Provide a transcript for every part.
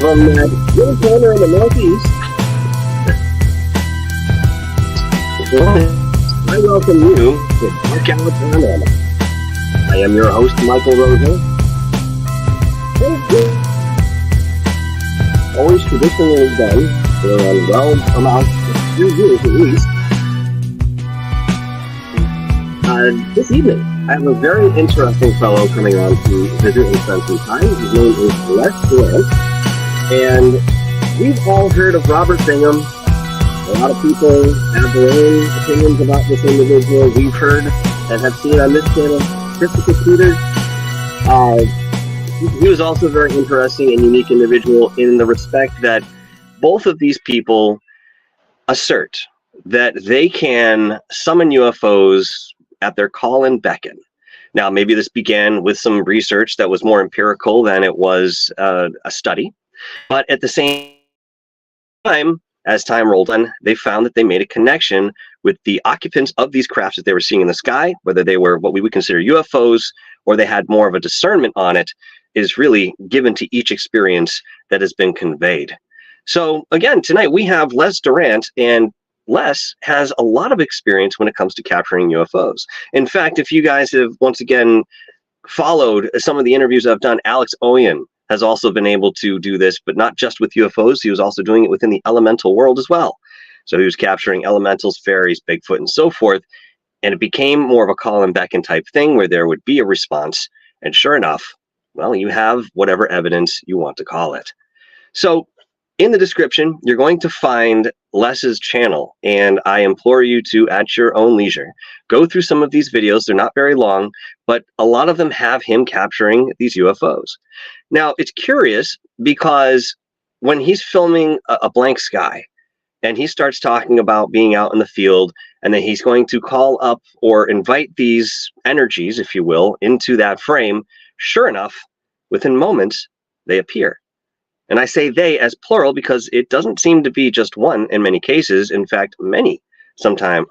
from that little corner in the Northeast. I welcome you to DarkHourParanormal. I am your host, Michael Rosa. Always traditionally done, and well, about 3 years at least. This evening, I have a very interesting fellow coming on to visit and spend some time. His name is Les Durant, and we've all heard of Robert Bingham. A lot of people have their own opinions about this individual. We've heard and have seen on this channel, Christopher Peters. He was also a very interesting and unique individual in the respect that both of these people assert that they can summon UFOs at their call and beckon. Now, maybe this began with some research that was more empirical than it was a study, but at the same time, as time rolled on, they found that they made a connection with the occupants of these crafts that they were seeing in the sky, whether they were what we would consider UFOs or they had more of a discernment on it, is really given to each experience that has been conveyed. So again, tonight we have Les Durant, and Les has a lot of experience when it comes to capturing UFOs. In fact, if you guys have once again followed some of the interviews I've done, Alex Oyen has also been able to do this, but not just with UFOs. He was also doing it within the elemental world as well. So he was capturing elementals, fairies, Bigfoot, and so forth. And it became more of a call and beckon type thing where there would be a response. And sure enough, well, you have whatever evidence you want to call it. So in the description, you're going to find Les's channel, and I implore you to, at your own leisure, go through some of these videos. They're not very long, but a lot of them have him capturing these UFOs. Now, it's curious because when he's filming a blank sky and he starts talking about being out in the field, and then he's going to call up or invite these energies, if you will, into that frame, sure enough, within moments, they appear. And I say they as plural because it doesn't seem to be just one in many cases. In fact, many sometimes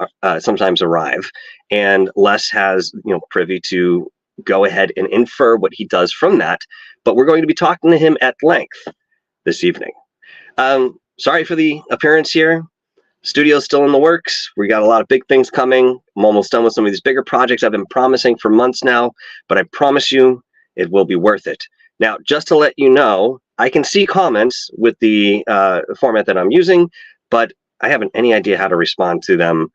arrive, and Les has, privy to go ahead and infer what he does from that. But we're going to be talking to him at length this evening. Sorry for the appearance here. Studio's still in the works. We got a lot of big things coming. I'm almost done with some of these bigger projects I've been promising for months now, but I promise you it will be worth it. Now, just to let you know, I can see comments with the format that I'm using, but I haven't any idea how to respond to them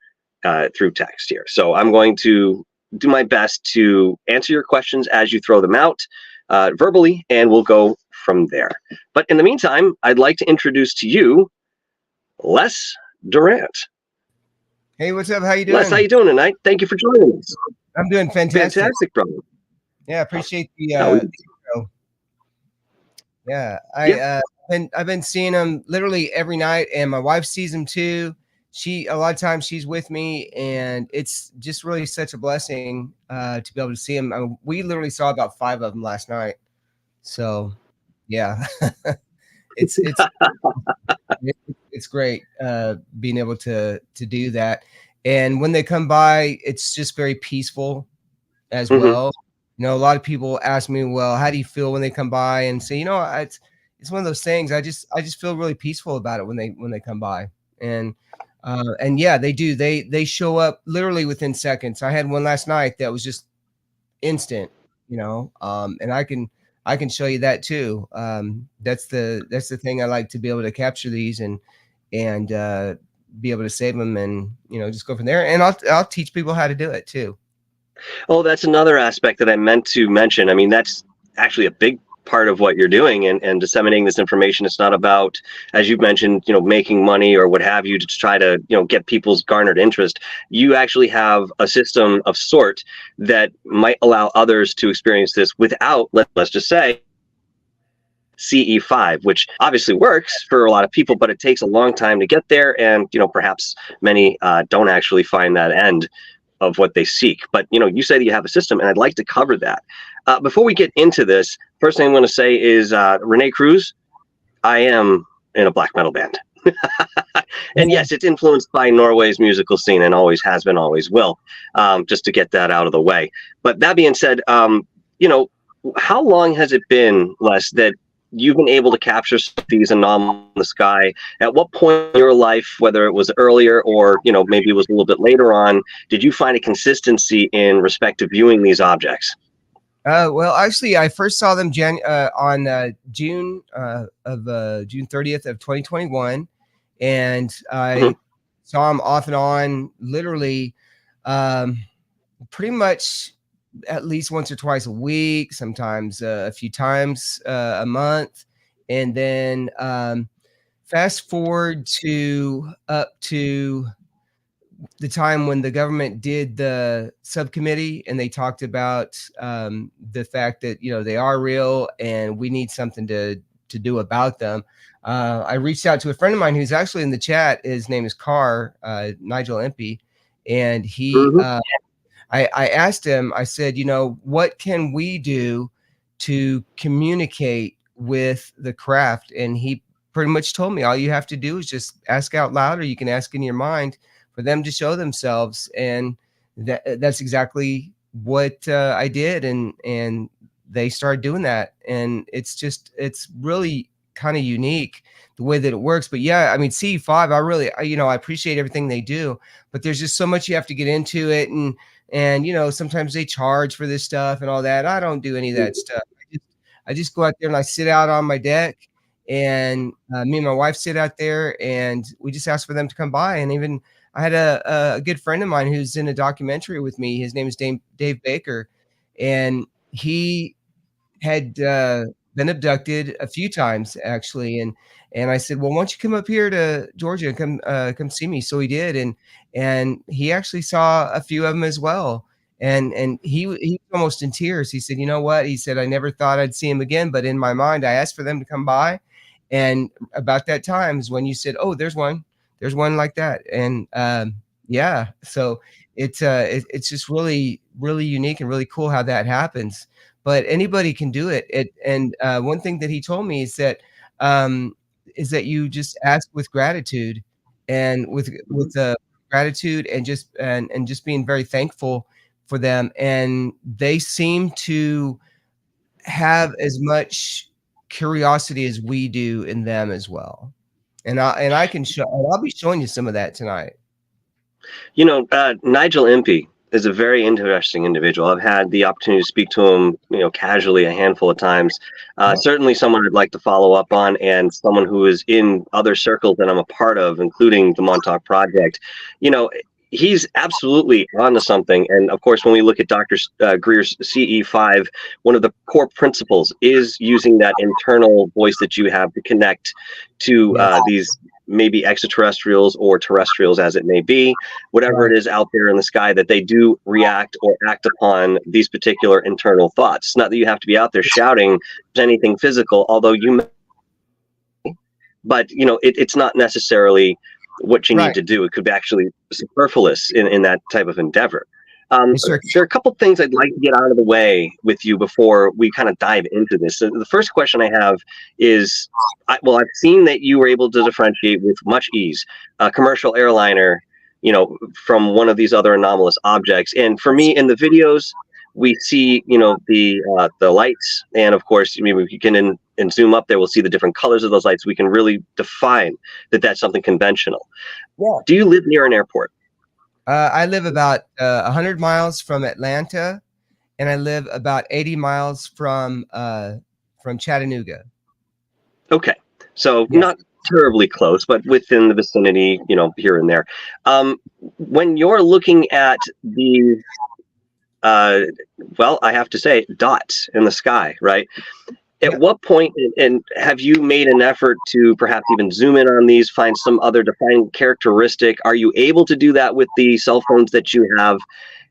through text here. So I'm going to do my best to answer your questions as you throw them out verbally, and we'll go from there. But in the meantime, I'd like to introduce to you Les Durant. Hey, what's up? How you doing? Les, how you doing tonight? Thank you for joining us. I'm doing fantastic. Fantastic, brother. Yeah, appreciate the yeah, I've been seeing them literally every night, and my wife sees them too. A lot of times she's with me, and it's just really such a blessing to be able to see them. We literally saw about 5 of them last night. So yeah, it's great being able to do that. And when they come by, it's just very peaceful as well. A lot of people ask me, well, how do you feel when they come by? And say, it's one of those things. I just feel really peaceful about it when they come by. And yeah, they do. They show up literally within seconds. I had one last night that was just instant, and I can show you that too. That's the thing I like, to be able to capture these and be able to save them, and just go from there. And I'll teach people how to do it too. Oh, that's another aspect that I meant to mention. I mean, that's actually a big part of what you're doing and disseminating this information. It's not about, as you've mentioned, making money or what have you to try to, get people's garnered interest. You actually have a system of sort that might allow others to experience this without, let's just say, CE5, which obviously works for a lot of people, but it takes a long time to get there. And, perhaps many don't actually find that end of what they seek. But you say that you have a system, and I'd like to cover that. Before we get into this, first thing I'm going to say is Renee Cruz, I am in a black metal band. And yes, it's influenced by Norway's musical scene, and always has been, always will, just to get that out of the way. But that being said, how long has it been, Les, that you've been able to capture these anomalies in the sky. At what point in your life, whether it was earlier or maybe it was a little bit later on, did you find a consistency in respect to viewing these objects? Well, actually, I first saw them on June 30th of 2021, and I saw them off and on, literally, pretty much at least once or twice a week, sometimes a few times a month, and then fast forward to up to the time when the government did the subcommittee and they talked about the fact that they are real and we need something to do about them. I reached out to a friend of mine who's actually in the chat. His name is Nigel Impey, and he I asked him, I said, what can we do to communicate with the craft? And he pretty much told me all you have to do is just ask out loud, or you can ask in your mind for them to show themselves. And that's exactly what I did. And they started doing that. And it's really kind of unique the way that it works. But yeah, I mean, CE5, I appreciate everything they do, but there's just so much you have to get into it. And sometimes they charge for this stuff and all that. I don't do any of that stuff. I just go out there and I sit out on my deck, and me and my wife sit out there and we just ask for them to come by. And even I had a good friend of mine who's in a documentary with me. His name is Dave Baker, and he had been abducted a few times actually. And I said, well, why don't you come up here to Georgia and come see me? So he did. And he actually saw a few of them as well. And he was almost in tears. He said, you know what? He said, I never thought I'd see him again, but in my mind, I asked for them to come by. And about that time is when you said, oh, there's one like that. And yeah, so it's just really, really unique and really cool how that happens. But anybody can do it. And one thing that he told me is that you just ask with gratitude, and with gratitude and just being very thankful for them. And they seem to have as much curiosity as we do in them as well. And I'll be showing you some of that tonight. Nigel Impey is a very interesting individual. I've had the opportunity to speak to him, casually a handful of times. Certainly someone I'd like to follow up on, and someone who is in other circles that I'm a part of, including the Montauk Project. He's absolutely onto something. And of course, when we look at Dr. Greer's CE5, one of the core principles is using that internal voice that you have to connect to these maybe extraterrestrials or terrestrials, as it may be, whatever it is out there in the sky, that they do react or act upon these particular internal thoughts. It's not that you have to be out there shouting anything physical, although but it's not necessarily what you need to do. It could be actually superfluous in that type of endeavor. There are a couple things I'd like to get out of the way with you before we kind of dive into this. So the first question I have is, I've seen that you were able to differentiate with much ease a commercial airliner, from one of these other anomalous objects. And for me, in the videos, we see, the lights, and of course, maybe we can and zoom up there, we'll see the different colors of those lights. We can really define that that's something conventional. Yeah. Do you live near an airport? I live about 100 miles from Atlanta, and I live about 80 miles from Chattanooga. Okay, so not terribly close, but within the vicinity, here and there. When you're looking at the, I have to say, dots in the sky, right? At what point, and have you made an effort to perhaps even zoom in on these, find some other defining characteristic? Are you able to do that with the cell phones that you have?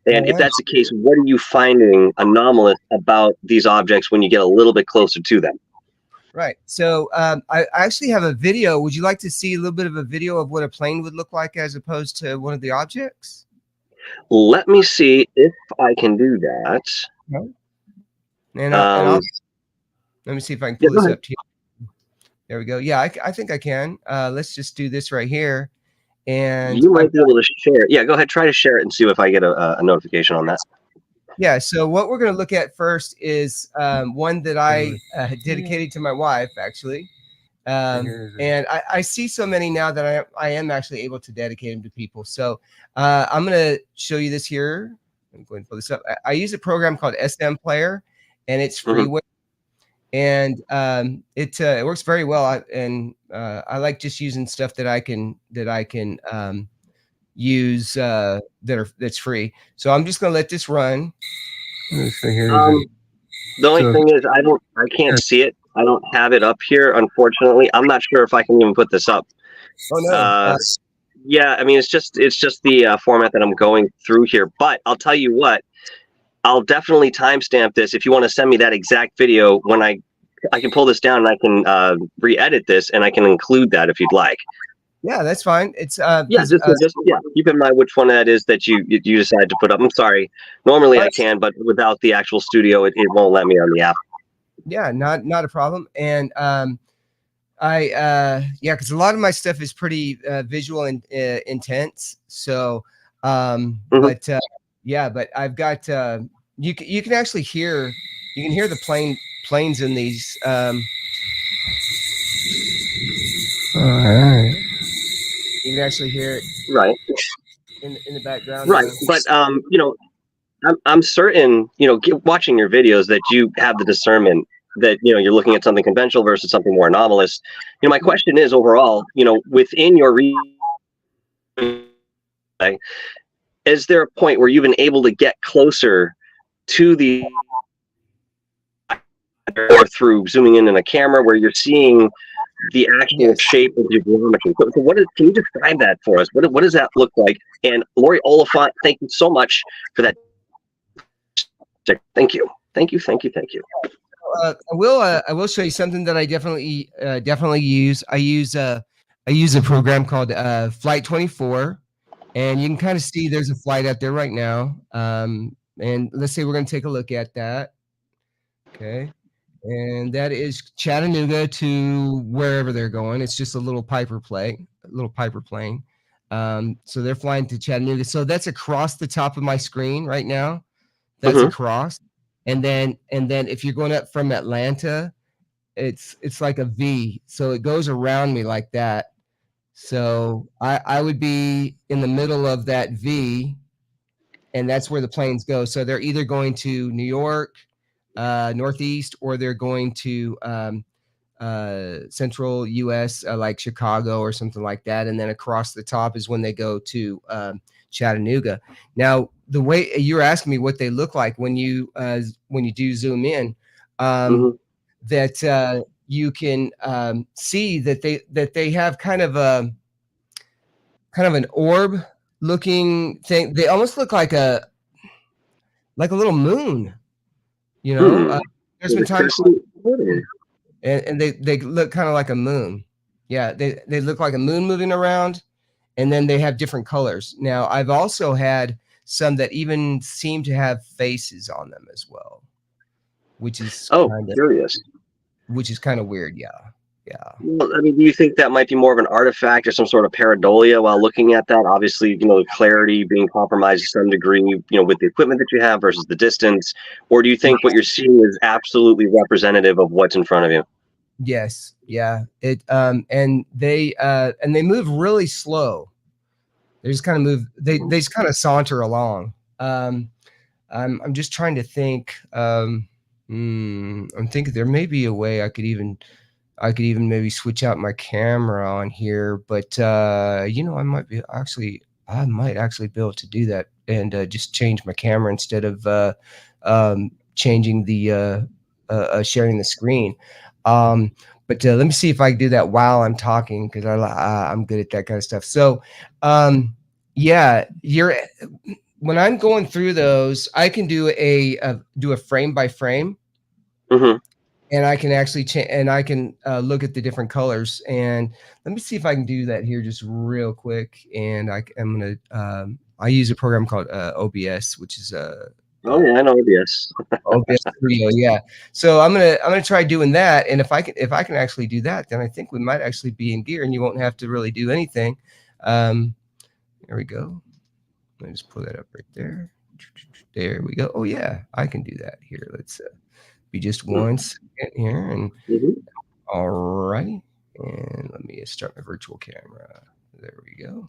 And if that's the case, what are you finding anomalous about these objects when you get a little bit closer to them? Right. So I actually have a video. Would you like to see a little bit of a video of what a plane would look like as opposed to one of the objects? Let me see if I can do that. Okay. And let me see if I can pull this up to you. There we go. Yeah, I think I can. Let's just do this right here. And you might be able to share. Yeah, go ahead. Try to share it and see if I get a notification on that. Yeah. So what we're going to look at first is one that I dedicated to my wife, actually. And I see so many now that I am actually able to dedicate them to people. So I'm going to show you this here. I'm going to pull this up. I use a program called SM Player, and it's freeware. And it works very well. I like just using stuff that I can use that's free. So I'm just going to let this run. The only thing is, I can't see it. I don't have it up here, unfortunately. I'm not sure if I can even put this up. Oh no. Yeah, I mean, it's just the format that I'm going through here. But I'll tell you what, I'll definitely timestamp this. If you want to send me that exact video, when I can pull this down and I can re-edit this, and I can include that if you'd like. Yeah, that's fine. It's just keep in mind which one that is that you decide to put up. I'm sorry. Normally I can, but without the actual studio, it won't let me on the app. Yeah, not a problem. And because a lot of my stuff is pretty visual and intense. So but I've got you can actually hear the planes in these all right. You can actually hear it right in the background. Right. But I'm certain, watching your videos, that you have the discernment that, you're looking at something conventional versus something more anomalous. My question is, overall, within your is there a point where you've been able to get closer to the, or through zooming in a camera, where you're seeing the actual shape of your geometry? So can you describe that for us? What does that look like? And Lori Oliphant, thank you so much for that. Thank you. I will show you something that I definitely use. I use a program called Flight 24, and you can kind of see there's a flight out there right now. And let's say we're going to take a look at that. Okay. And that is Chattanooga to wherever they're going. It's just a little Piper plane. So they're flying to Chattanooga. So that's across the top of my screen right now. That's across. And then if you're going up from Atlanta, it's like a V. So it goes around me like that. So I would be in the middle of that V, and that's where the planes go. So they're either going to New York, Northeast, or they're going to central US, like Chicago or something like that. And then across the top is when they go to Chattanooga. Now, the way you're asking me what they look like when you do zoom in, that you can see that they have kind of an orb looking thing. They almost look like a little moon, there's been times and they look kind of like a moon. Yeah, they look like a moon moving around, and then they have different colors. Now, I've also had some that even seem to have faces on them as well, which is curious. Which is kind of weird. Yeah. Well, I mean, do you think that might be more of an artifact or some sort of pareidolia while looking at that? Obviously, the clarity being compromised to some degree, with the equipment that you have versus the distance. Or do you think what you're seeing is absolutely representative of what's in front of you? Yes. Yeah. It and they move really slow. They just kind of move. They just kind of saunter along. I'm just trying to think. I'm thinking there may be a way I could even maybe switch out my camera on here, but I might actually be able to do that and just change my camera instead of changing the sharing the screen. But let me see if I can do that while I'm talking, because I'm good at that kind of stuff. So when I'm going through those, I can do a frame by frame. And I can actually and I can look at the different colors. And let me see if I can do that here just real quick. And I'm gonna I use a program called OBS, which is I know OBS. OBS Studio, yeah. So I'm gonna try doing that. And if I can actually do that, then I think we might actually be in gear, and you won't have to really do anything. There we go. Let me just pull that up right there. There we go. Oh yeah, I can do that here. Let's be just 1 second here, and all right. And let me start my virtual camera. There we go.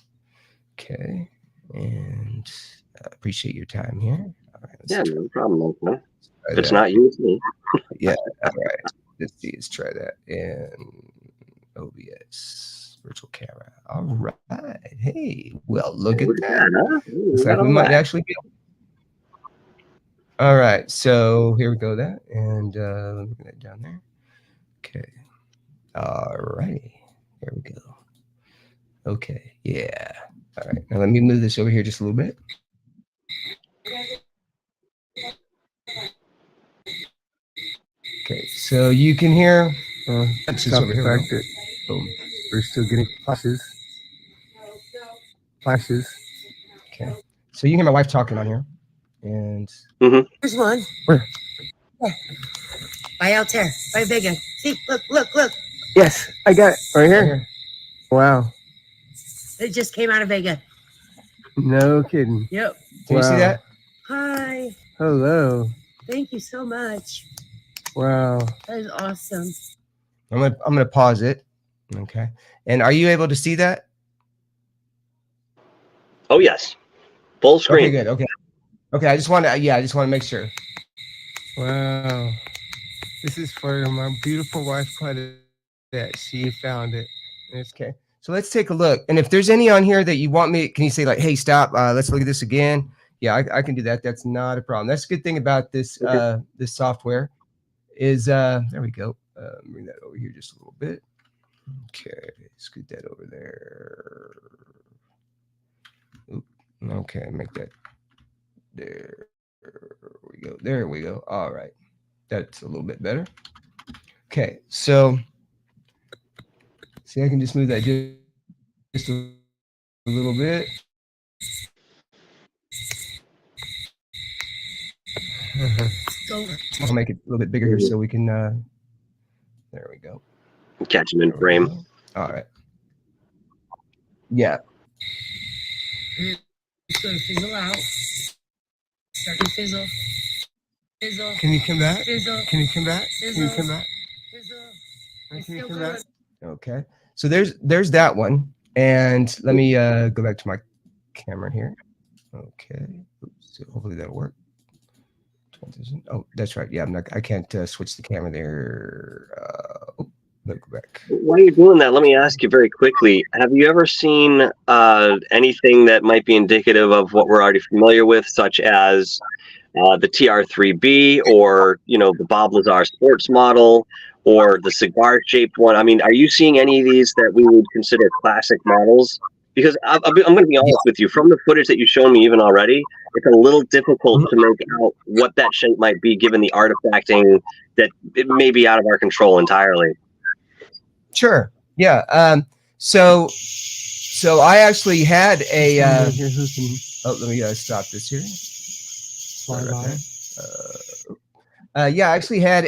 Okay, and appreciate your time here. All right, Yeah, no problem, man. If it's not you, it's me. Yeah, all right. Let's see. Let's try that. And OBS virtual camera. All right. Hey, well, look at that. Looks like we might actually be. All right. So here we go. That and let me get that down there. Okay. All righty. There we go. Okay. Yeah. All right. Now let me move this over here just a little bit. Okay. So you can hear. That's just over here. Boom. We're still getting flashes. Okay. So you can hear my wife talking on here. And There's one. Where? Yeah. By out there. By Vega. See, look. Yes, I got it right here. Wow. It just came out of Vega. No kidding. Yep. Can you see that? Hi. Hello. Thank you so much. Wow. That is awesome. I'm gonna pause it. Okay. And are you able to see that? Oh yes. Full screen. Okay, good. Okay. I just want to make sure. Wow. This is for my beautiful wife, that she found it. Okay. So let's take a look. And if there's any on here that you want me, can you say like, hey, stop, let's look at this again? Yeah, I can do that. That's not a problem. That's a good thing about this this software is there we go. Bring that over here just a little bit. Okay, scoot that over there. Oop. Okay, make that there. There we go. All right. That's a little bit better. Okay, so see, I can just move that just a little bit. I'll make it a little bit bigger here so we can there we go. Catch him in frame. All right. Yeah. It's going to fizzle out. Start to fizzle. Fizzle. Can you come back? Fizzle. Can you come back? Fizzle. Can you come back? Fizzle. Can you come back? Okay. So there's that one. And let me go back to my camera here. Okay. Oops. So hopefully that'll work. Transition. Oh, that's right. Yeah, I can't switch the camera there. Let me go back. While you're doing that, let me ask you very quickly: have you ever seen anything that might be indicative of what we're already familiar with, such as the TR3B, or the Bob Lazar sports model, or the cigar-shaped one? I mean, are you seeing any of these that we would consider classic models? Because I'm going to be honest with you, from the footage that you've shown me even already, it's a little difficult to make out what that shape might be, given the artifacting that it may be out of our control entirely. Sure. Yeah. So I actually had a. Let me stop this here. Yeah, I actually had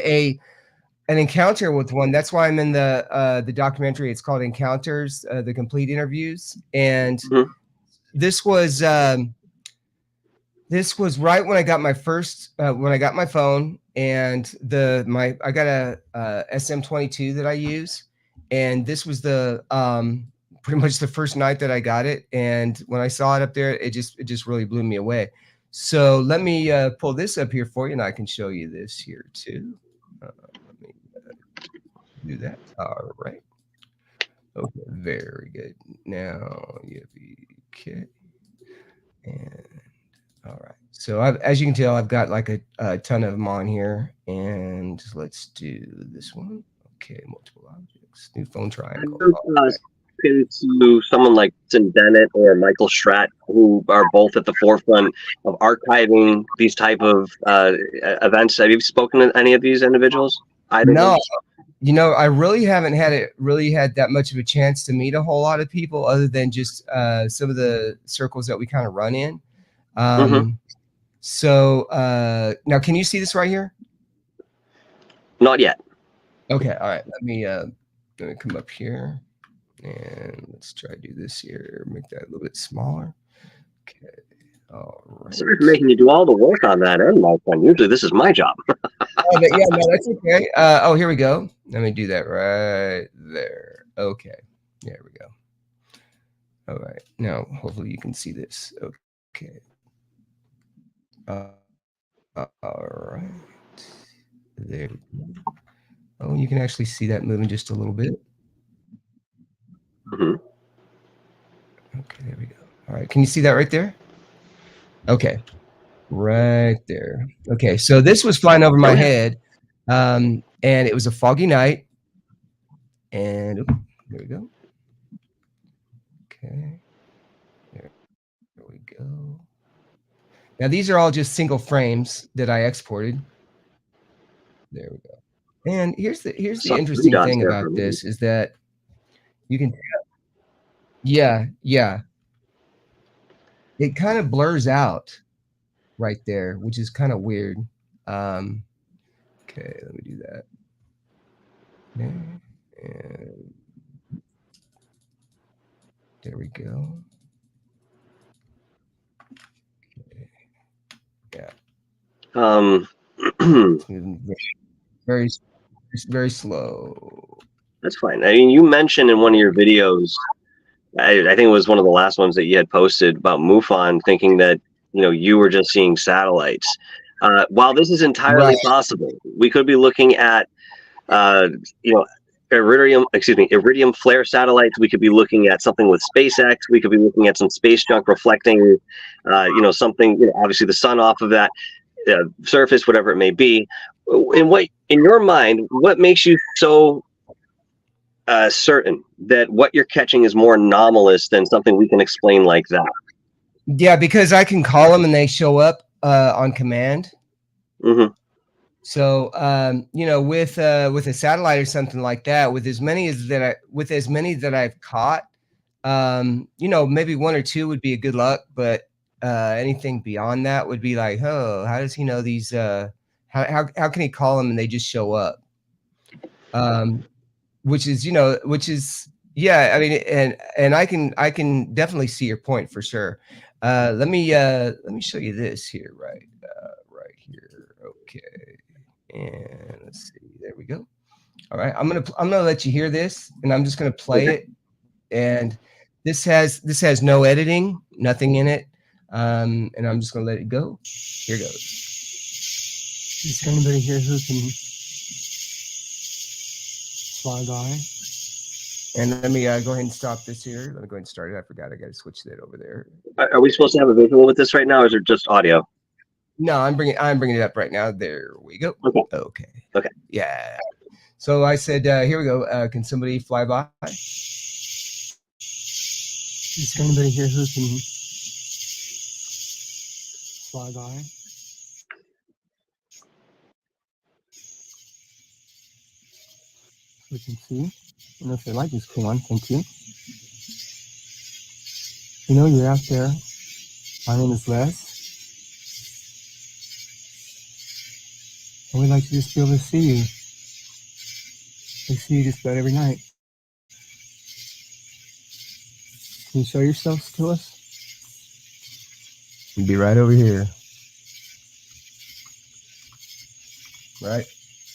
an encounter with one. That's why I'm in the documentary. It's called Encounters, the complete interviews. And this was right when I got my first when I got my phone, and I got a SM22 that I use, and this was the pretty much the first night that I got it. And when I saw it up there, it just really blew me away. So let me pull this up here for you, and I can show you this here too. Let me do that. All right. Okay, very good. Now, okay. And all right. So as you can tell, I've got like a ton of them on here. And let's do this one. Okay, multiple objects. New phone triangle. To someone like Tim Bennett or Michael Stratt, who are both at the forefront of archiving these type of events. Have you spoken to any of these individuals? No, I really haven't had that much of a chance to meet a whole lot of people, other than just some of the circles that we kind of run in. So now, can you see this right here? Not yet. Okay, all right. Let me come up here. And let's try to do this here. Make that a little bit smaller. Okay. All right. Sorry for making you do all the work on that end, my friend. Usually this is my job. Yeah, no, that's okay. Oh, here we go. Let me do that right there. Okay. There we go. All right. Now, hopefully you can see this. Okay. All right. There we go. Oh, you can actually see that moving just a little bit. Mhm. Okay, there we go. All right. Can you see that right there? Okay. Right there. Okay. So this was flying over my Oh, yeah. head. And it was a foggy night. And there we go. Okay. There we go. Now these are all just single frames that I exported. There we go. And here's the Saw three interesting dots thing there for a about minute. this is that you can, yeah, it kind of blurs out right there, which is kind of weird. Okay, let me do that. Okay, and there we go. Okay. Yeah. It's moving very, very slow. That's fine. I mean, you mentioned in one of your videos, I think it was one of the last ones that you had posted about MUFON, thinking that you were just seeing satellites. While this is entirely possible, we could be looking at iridium flare satellites. We could be looking at something with SpaceX. We could be looking at some space junk reflecting, something. Obviously the sun off of that surface, whatever it may be. In your mind, what makes you so certain that what you're catching is more anomalous than something we can explain like that? Yeah, because I can call them and they show up on command. Mm-hmm. So with a satellite or something like that, with as many that I've caught, maybe one or two would be a good luck, but anything beyond that would be like, oh, how does he know these? How can he call them and they just show up? Which is yeah. I mean, and I can definitely see your point for sure. Let me show you this here, right here. Okay. And let's see, there we go. All right, I'm gonna let you hear this, and I'm just gonna play it. And this has no editing, nothing in it, and I'm just gonna let it go. Here goes. Is there anybody here who can fly by? And let me go ahead and stop this here. Let me go ahead and start it. I forgot I got to switch that over there. Are we supposed to have a visual with this right now, or is it just audio? No, I'm bringing it up right now. There we go. Okay. Yeah. So I said, here we go. Can somebody fly by? Is there anybody here who can fly by? We can see. And if your light just came on, thank you. You're out there. My name is Les. And we'd like to just be able to see you. We see you just about every night. Can you show yourselves to us? You'd be right over here. Right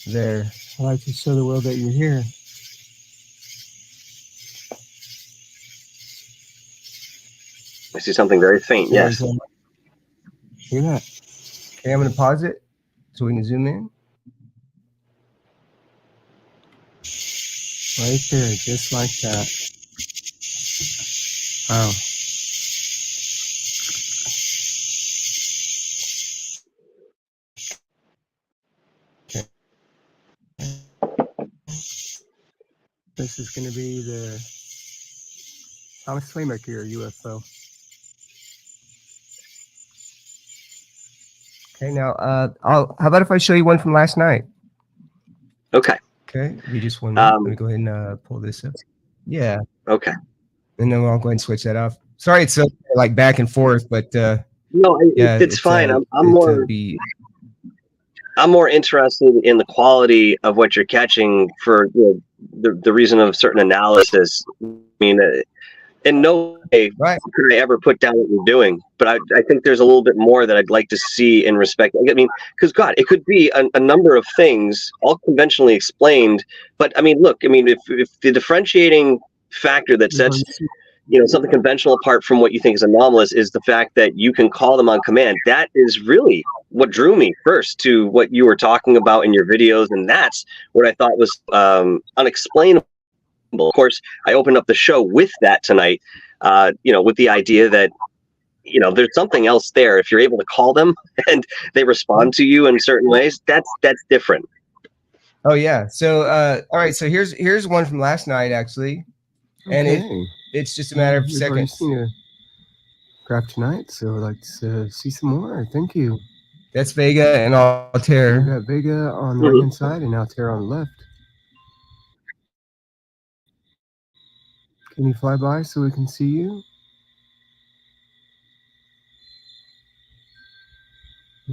there. I'd like to show the world that you're here. I see something very faint. Yes. Hear that? Okay, I'm going to pause it so we can zoom in. Right there, just like that. Wow. Okay. This is going to be the Thomas Slaymaker UFO. Okay, now how about if I show you one from last night? Okay. Okay, you just one minute. Let me go ahead and pull this up. Yeah. Okay. And then I'll go ahead and switch that off. Sorry, it's so like back and forth, but no, yeah, it's fine. I'm more interested in the quality of what you're catching for the reason of certain analysis. I mean, in no way Right. could I ever put down what you're doing. But I think there's a little bit more that I'd like to see in respect. I mean, because God, it could be a number of things, all conventionally explained. But I mean, look, I mean, if the differentiating factor that sets something conventional apart from what you think is anomalous is the fact that you can call them on command. That is really what drew me first to what you were talking about in your videos, and that's what I thought was unexplainable. Of course, I opened up the show with that tonight, with the idea that there's something else there. If you're able to call them and they respond to you in certain ways, that's different. Oh yeah. So all right. So here's one from last night actually, and it's just a matter of seconds. Crap tonight, so I'd like to see some more. Thank you. That's Vega and Altair. We got Vega on the right hand side and Altair on the left. Can you fly by so we can see you?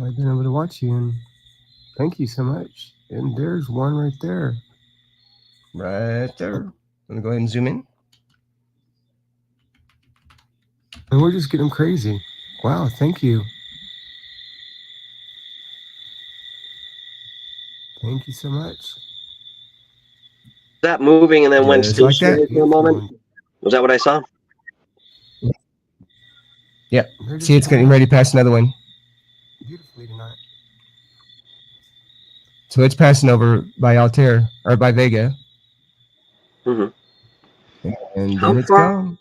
I've been able to watch you, and thank you so much. And there's one right there. Right there. Let me go ahead and zoom in. And we're just getting crazy. Wow, thank you. Thank you so much. That moving and then went Just like that. for a moment. Was that what I saw? Yep. See, it's getting ready to pass another one. Beautifully tonight. So it's passing over by Altair or by Vega. Mm-hmm. And then it's gone.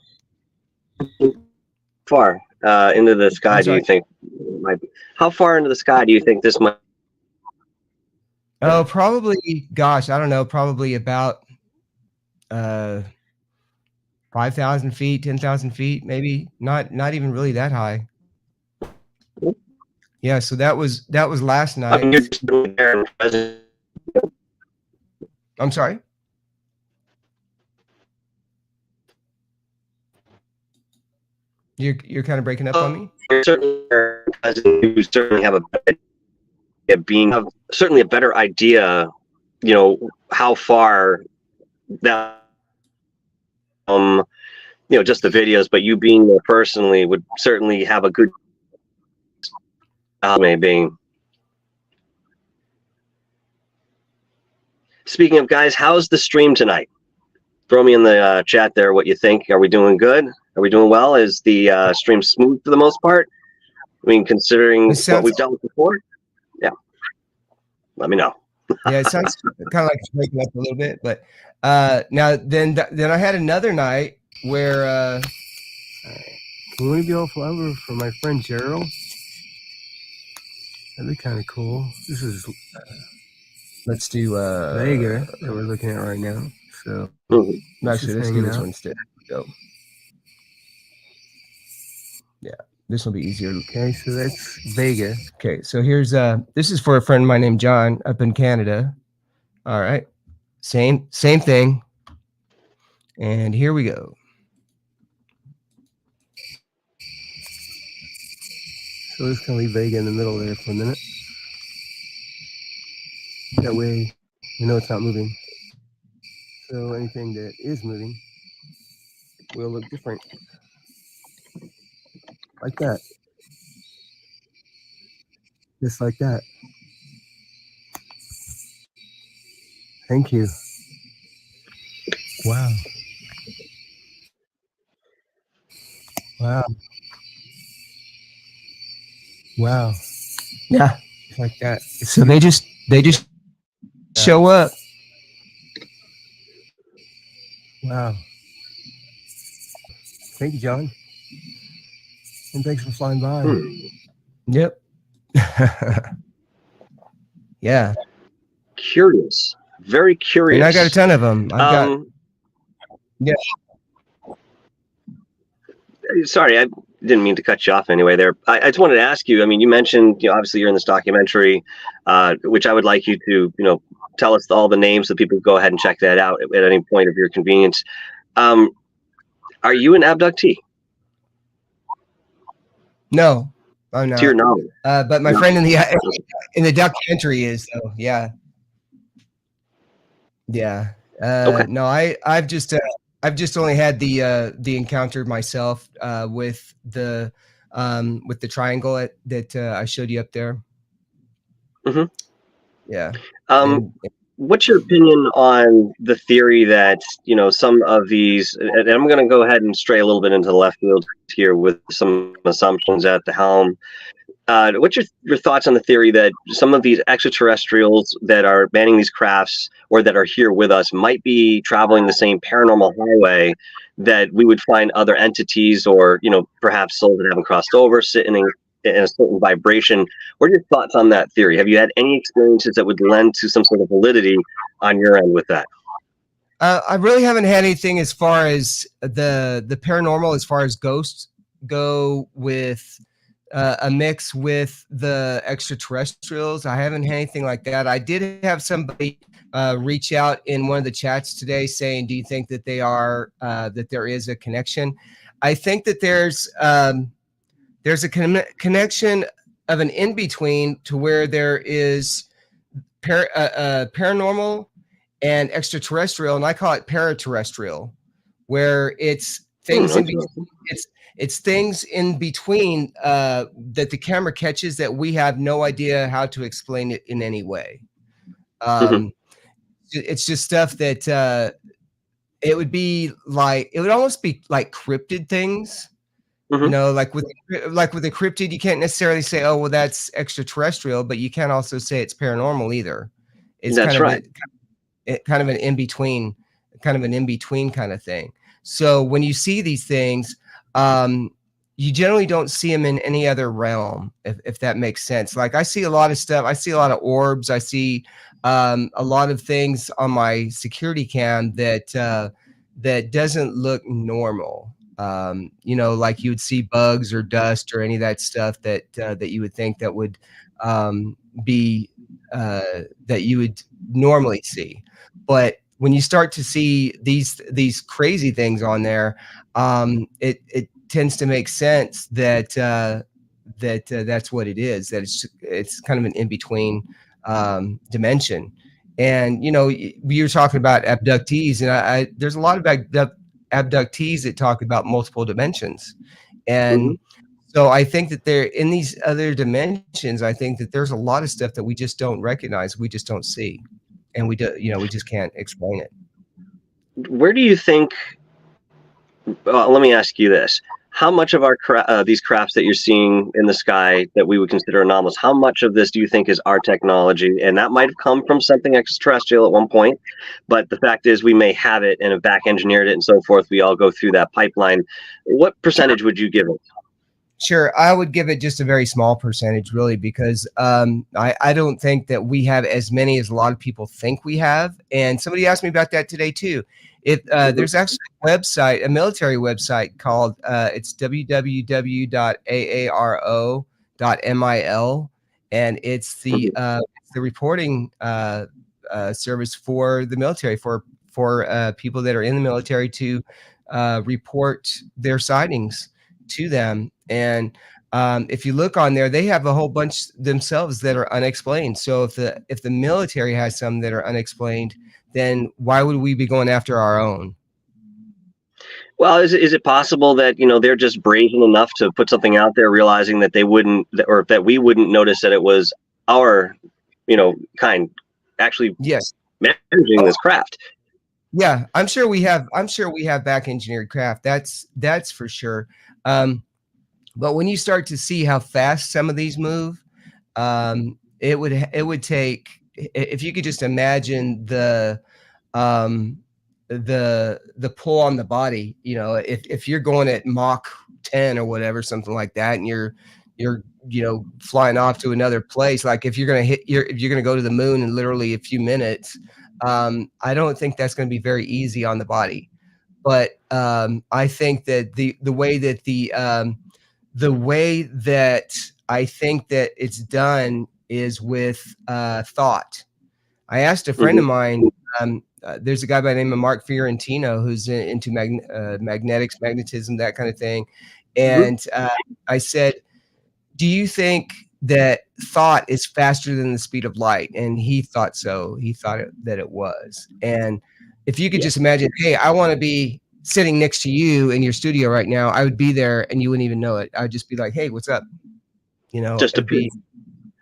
Far into the sky do you think it might be? How far into the sky do you think this might? Oh, probably, gosh, I don't know, probably about 5,000 feet, 10,000 feet, maybe. Not even really that high. Yeah, so that was last night. I mean, you're just there and present. I'm sorry. You're kind of breaking up on me. You're certainly you certainly have certainly a better idea, how far that just the videos, but you being there personally would certainly have a good maybe. Speaking of guys, how's the stream tonight? Throw me in the chat there what you think. Are we doing good? Are we doing well? Is the stream smooth for the most part? I mean, considering what we've done before? Yeah. Let me know. Yeah, it sounds kind of like it's breaking up a little bit, but now then I had another night where can we go over for my friend Gerald? That'd be kind of cool. This is let's do Vega that we're looking at right now. So actually, let's do this one instead. Go. Yeah, this will be easier. Okay, so that's Vega. Okay, so here's this is for a friend of mine named John up in Canada. All right, same thing. And here we go. So let's kind of leave Vega in the middle there for a minute. That way we know it's not moving. So anything that is moving will look different. Like that. Just like that. Thank you. Wow. Wow. Wow. Yeah. Like that. So they just show up. Wow. Thank you, John. And thanks for flying by. Yep. Yeah. Curious. Very curious. And I got a ton of them. Yeah. Sorry, I didn't mean to cut you off anyway there. I just wanted to ask you, I mean, you mentioned, obviously you're in this documentary, which I would like you to, tell us all the names so people can go ahead and check that out at any point of your convenience. Are you an abductee? No, I'm not. To your knowledge. But my friend in the documentary is, so yeah. Yeah. Okay. No, I've just I've just only had the encounter myself with the triangle that I showed you up there. Mhm. Yeah. Um, what's your opinion on the theory that, some of these, and I'm going to go ahead and stray a little bit into the left field here with some assumptions at the helm. What's your thoughts on the theory that some of these extraterrestrials that are manning these crafts or that are here with us might be traveling the same paranormal highway that we would find other entities or, perhaps souls that haven't crossed over sitting in a certain vibration? What are your thoughts on that theory? Have you had any experiences that would lend to some sort of validity on your end with that? I really haven't had anything as far as the paranormal, as far as ghosts go, with a mix with the extraterrestrials. I haven't had anything like that. I did have somebody reach out in one of the chats today saying, "Do you think that they are that there is a connection?" I think that there's a connection of an in between to where there is paranormal and extraterrestrial, and I call it paraterrestrial, where it's things in between. It's things in between that the camera catches that we have no idea how to explain it in any way. It's just stuff that it would almost be like cryptid things. Like with the cryptid, you can't necessarily say, "Oh, well, that's extraterrestrial," but you can't also say it's paranormal either. It's That's right. Kind of an in between kind of thing. So when you see these things, you generally don't see them in any other realm, if that makes sense. Like, I see a lot of stuff. I see a lot of orbs. I see a lot of things on my security cam that doesn't look normal. Like you would see bugs or dust or any of that stuff that you would think that would be that you would normally see. But when you start to see these crazy things on there, it tends to make sense that that's what it is. That it's kind of an in between dimension. And we were talking about abductees, and there's a lot of abductees that talk about multiple dimensions, and so I think that they're in these other dimensions. I think that there's a lot of stuff that we just don't recognize, we just don't see, and we just can't explain it. Where do you think? Let me ask you this: how much of our these crafts that you're seeing in the sky that we would consider anomalous, how much of this do you think is our technology? And that might have come from something extraterrestrial at one point, but the fact is we may have it and have back engineered it and so forth. We all go through that pipeline. What percentage would you give it? Sure, I would give it just a very small percentage, really, because I don't think that we have as many as a lot of people think we have. And somebody asked me about that today too. There's actually a website, a military website called it's www.aaro.mil, and it's the reporting service for the military, for people that are in the military to report their sightings to them. And if you look on there, they have a whole bunch themselves that are unexplained. So if the military has some that are unexplained, then why would we be going after our own? Well, is it possible that they're just brazen enough to put something out there, realizing that they wouldn't, or that we wouldn't notice that it was our kind actually managing this craft? Yeah, I'm sure we have back engineered craft. That's for sure. But when you start to see how fast some of these move, it would take, if you could just imagine the pull on the body, if you're going at Mach 10 or whatever, something like that, and you're flying off to another place, like if you're going to go to the moon in literally a few minutes, I don't think that's going to be very easy on the body. But I think that the way that I think that it's done is with thought. I asked a friend of mine, there's a guy by the name of Mark Fiorentino who's into magnetics, magnetism, that kind of thing. And I said, do you think that thought is faster than the speed of light? And he thought so. He thought that it was. And if you could just imagine, hey, I want to be sitting next to you in your studio right now, I would be there and you wouldn't even know it. I would just be like, hey, what's up? You know, Just appear.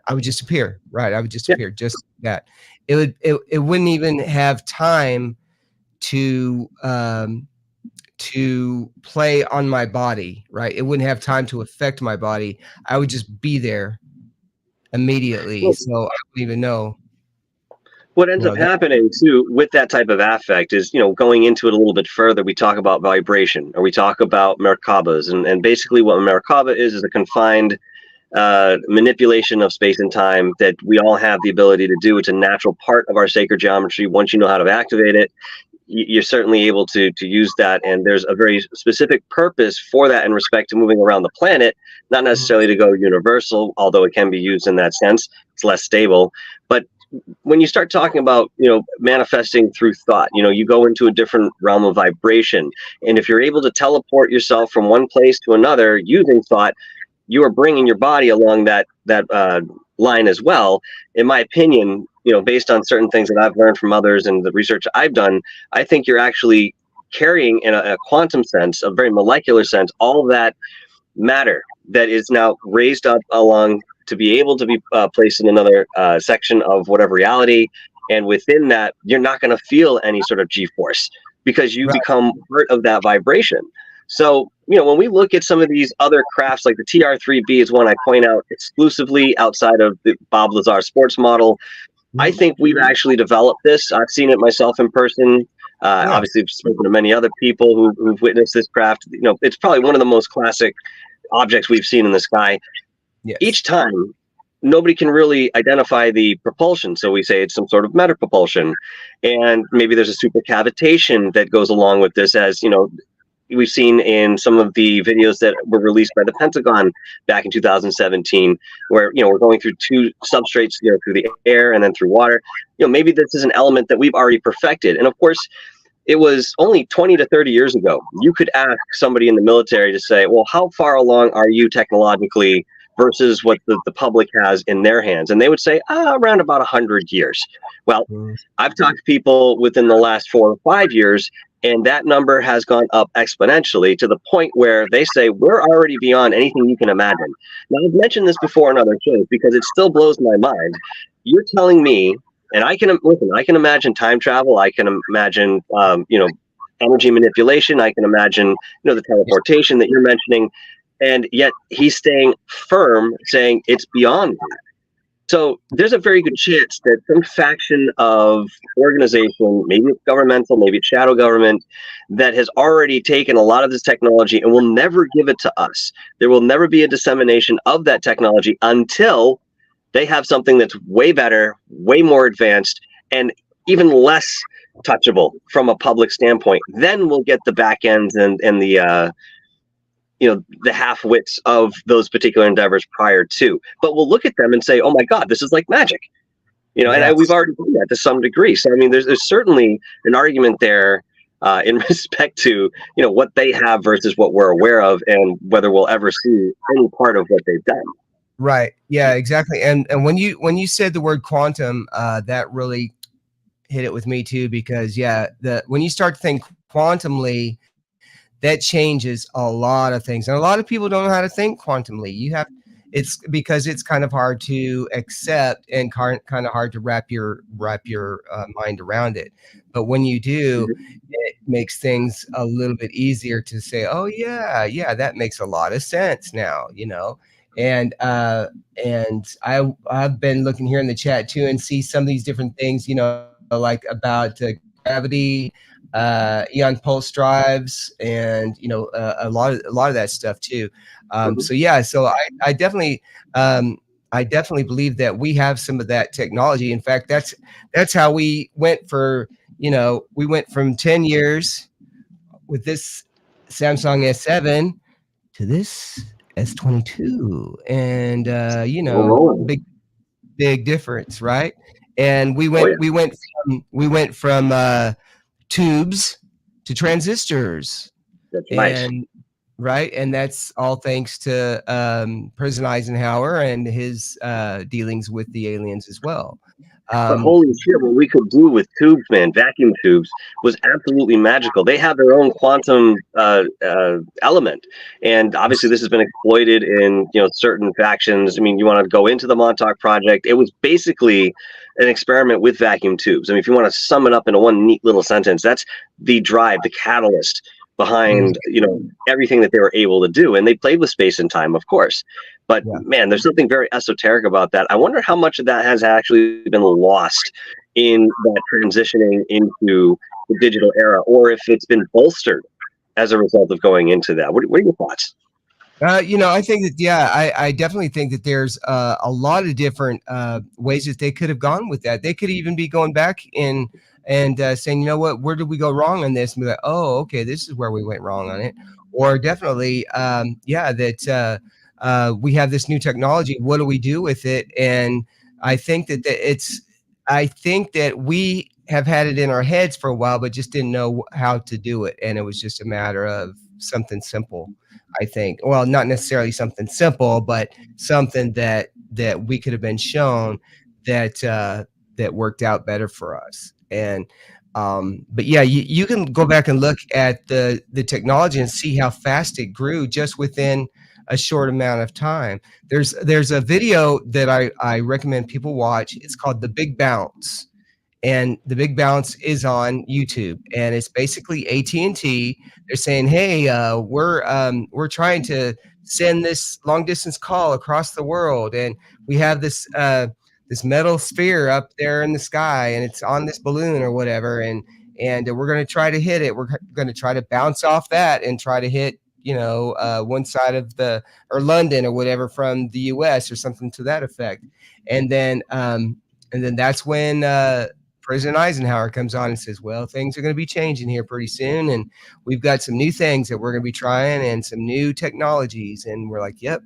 I would just appear, right? I would just Yeah. appear, just that. It wouldn't even have time to play on my body, right? It wouldn't have time to affect my body. I would just be there immediately, Well, so I wouldn't even know. what ends up happening too with that type of affect is, going into it a little bit further, we talk about vibration, or we talk about Merkabas, and basically what a Merkaba is a confined manipulation of space and time that we all have the ability to do. It's a natural part of our sacred geometry. Once you know how to activate it, you're certainly able to use that, and there's a very specific purpose for that in respect to moving around the planet, not necessarily to go universal, although it can be used in that sense. It's less stable, but when you start talking about, manifesting through thought, you go into a different realm of vibration. And if you're able to teleport yourself from one place to another using thought, you are bringing your body along that line as well. In my opinion, based on certain things that I've learned from others and the research I've done, I think you're actually carrying in a quantum sense, a very molecular sense, all that matter that is now raised up along to be able to be placed in another section of whatever reality. And within that, you're not going to feel any sort of G-force because you become part of that vibration. So, when we look at some of these other crafts, like the TR3B is one I point out exclusively outside of the Bob Lazar sports model. I think we've actually developed this. I've seen it myself in person. Obviously, I've spoken to many other people who've witnessed this craft. It's probably one of the most classic objects we've seen in the sky. Yes. Each time, nobody can really identify the propulsion. So we say it's some sort of meta propulsion. And maybe there's a supercavitation that goes along with this, as, we've seen in some of the videos that were released by the Pentagon back in 2017, where, we're going through two substrates, through the air and then through water. Maybe this is an element that we've already perfected. And of course, it was only 20 to 30 years ago. You could ask somebody in the military to say, well, how far along are you technologically versus what the public has in their hands? And they would say, around about 100 years. Well, I've talked to people within the last 4 or 5 years, and that number has gone up exponentially to the point where they say we're already beyond anything you can imagine. Now, I've mentioned this before in other shows because it still blows my mind. You're telling me, and I can imagine time travel. I can imagine, energy manipulation. I can imagine, the teleportation that you're mentioning. And yet he's staying firm, saying it's beyond that. So there's a very good chance that some faction of organization, maybe it's governmental, maybe it's shadow government, that has already taken a lot of this technology and will never give it to us. There will never be a dissemination of that technology until they have something that's way better, way more advanced, and even less touchable from a public standpoint. Then we'll get the back ends and the the half-wits of those particular endeavors prior to. But we'll look at them and say, oh my God, this is like magic. And we've already done that to some degree. So, I mean, there's certainly an argument there in respect to, what they have versus what we're aware of, and whether we'll ever see any part of what they've done. Right. Yeah, exactly. And when you said the word quantum, that really hit it with me too, because when you start to think quantumly, that changes a lot of things. And a lot of people don't know how to think quantumly. It's because it's kind of hard to accept and kind of hard to wrap your mind around it. But when you do, it makes things a little bit easier to say, oh yeah, that makes a lot of sense now, And I've been looking here in the chat too and see some of these different things, like about gravity, ion pulse drives, and a lot of that stuff too. So I definitely believe that we have some of that technology. In fact, that's how we went from 10 years with this Samsung S7 to this S22, and big difference, right? And we went from tubes to transistors. That's nice. Right, and that's all thanks to President Eisenhower and his dealings with the aliens as well. But holy shit, what we could do with tubes, man, vacuum tubes, was absolutely magical. They have their own quantum element, and obviously this has been exploited in certain factions. I mean, you want to go into the Montauk Project? It was basically an experiment with vacuum tubes. I mean, if you want to sum it up into one neat little sentence, that's the drive, the catalyst behind everything that they were able to do. And they played with space and time, of course. But man, there's something very esoteric about that. I wonder how much of that has actually been lost in that transitioning into the digital era, or if it's been bolstered as a result of going into that. What are your thoughts? I think that, I definitely think that there's a lot of different ways that they could have gone with that. They could even be going back in and saying, you know what, where did we go wrong on this? And be like, oh, okay, this is where we went wrong on it. Or definitely, that we have this new technology. What do we do with it? And I think I think that we have had it in our heads for a while, but just didn't know how to do it. And it was just a matter of something simple. I think, well, not necessarily something simple, but something that we could have been shown that worked out better for us. And but yeah, you can go back and look at the technology and see how fast it grew just within a short amount of time. There's a video that I recommend people watch. It's called The Big Bounce. And The Big Bounce is on YouTube, and it's basically AT&T. They're saying, "Hey, we're trying to send this long distance call across the world, and we have this this metal sphere up there in the sky, and it's on this balloon or whatever, and we're going to try to hit it. We're going to try to bounce off that and try to hit one side of or London or whatever from the U.S. or something to that effect." And then that's when President Eisenhower comes on and says, well, things are going to be changing here pretty soon. And we've got some new things that we're going to be trying and some new technologies. And we're like, yep,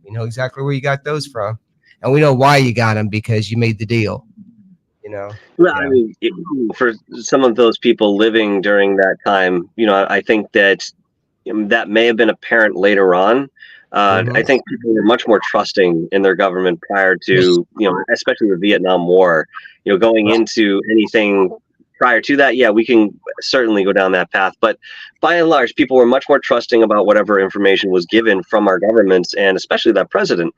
we know exactly where you got those from. And we know why you got them, because you made the deal, Well, I mean, for some of those people living during that time, I think that that may have been apparent later on. I think people were much more trusting in their government prior to, especially the Vietnam War, going into anything prior to that. Yeah, we can certainly go down that path. But by and large, people were much more trusting about whatever information was given from our governments, and especially that president.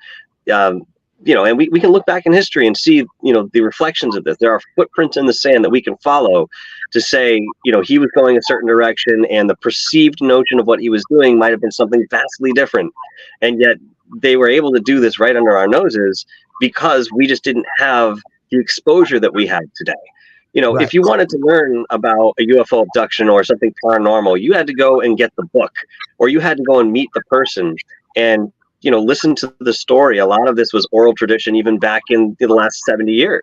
And we can look back in history and see, the reflections of this. There are footprints in the sand that we can follow to say, he was going a certain direction, and the perceived notion of what he was doing might have been something vastly different. And yet they were able to do this right under our noses because we just didn't have the exposure that we have today. Right. If you wanted to learn about a UFO abduction or something paranormal, you had to go and get the book, or you had to go and meet the person and listen to the story. A lot of this was oral tradition, even back in the last 70 years.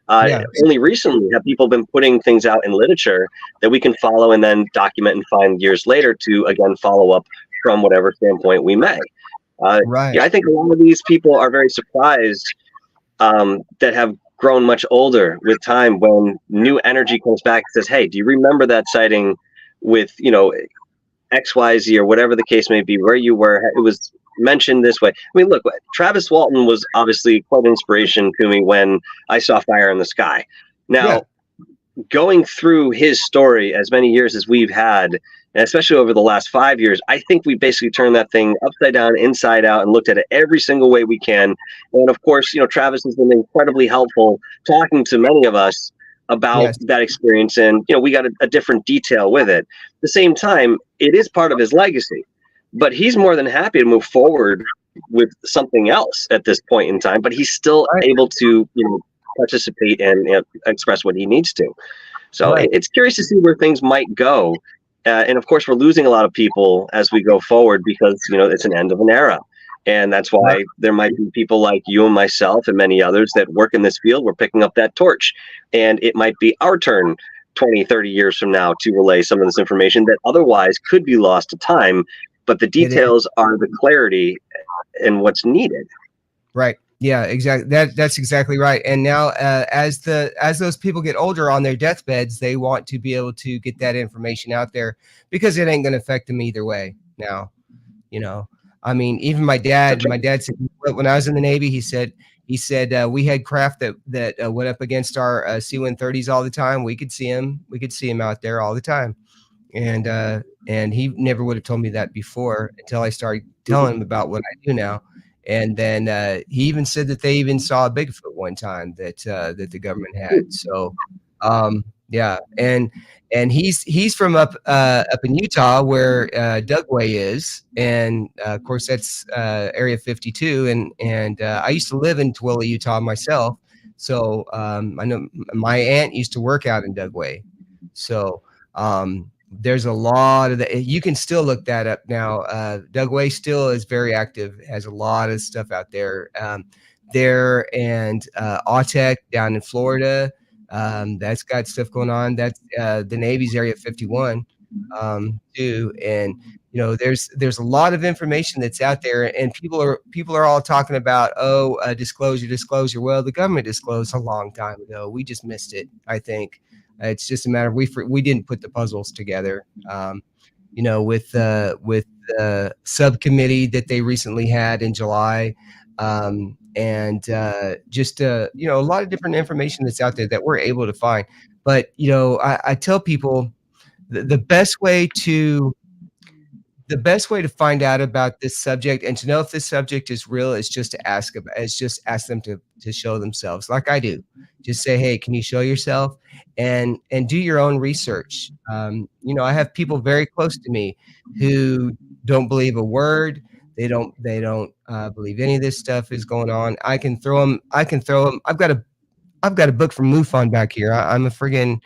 Only recently have people been putting things out in literature that we can follow and then document and find years later to, again, follow up from whatever standpoint we may. Right. I think a lot of these people are very surprised that have grown much older with time, when new energy comes back and says, hey, do you remember that sighting with, XYZ or whatever the case may be, where you were? It was mentioned this way. I mean, look, Travis Walton was obviously quite an inspiration to me when I saw Fire in the Sky. Now, going through his story as many years as we've had, and especially over the last 5 years, I think we basically turned that thing upside down, inside out, and looked at it every single way we can. And of course, Travis has been incredibly helpful talking to many of us about that experience, and we got a different detail with it. At the same time, it is part of his legacy, but he's more than happy to move forward with something else at this point in time. But he's still able to participate and express what he needs to. So it's curious to see where things might go, and of course we're losing a lot of people as we go forward, because it's an end of an era. And that's why there might be people like you and myself and many others that work in this field. We're picking up that torch, and it might be our turn 20, 30 years from now to relay some of this information that otherwise could be lost to time. But the details are the clarity and what's needed. Right. Yeah, exactly. That's exactly right. And now, as those people get older on their deathbeds, they want to be able to get that information out there, because it ain't going to affect them either way now. You know, I mean, even my dad said when I was in the Navy, he said we had craft that went up against our C-130s all the time. We could see him out there all the time. And he never would have told me that before until I started telling him about what I do now. And then he even said that they even saw a Bigfoot one time that the government had. So yeah, and he's from up in Utah where Dugway is, and of course that's Area 52. And I used to live in Tooele, Utah myself, so I know my aunt used to work out in Dugway. So there's a lot of that. You can still look that up now. Dugway still is very active, has a lot of stuff out there. And Autech down in Florida, that's got stuff going on. That's the Navy's Area 51 too. And you know, there's a lot of information that's out there, and people are all talking about disclosure. Well, the government disclosed a long time ago. We just missed it, I think. It's just a matter of we didn't put the puzzles together. You know, with the subcommittee that they recently had in July, and just you know, a lot of different information that's out there that we're able to find. But you know, I tell people the best way to find out about this subject and to know if this subject is real is just to ask them to show themselves, like I do. Just say, hey, can you show yourself, and do your own research. You know, I have people very close to me who don't believe a word. They don't believe any of this stuff is going on. I can throw them. I've got a book from MUFON back here. I'm a friggin'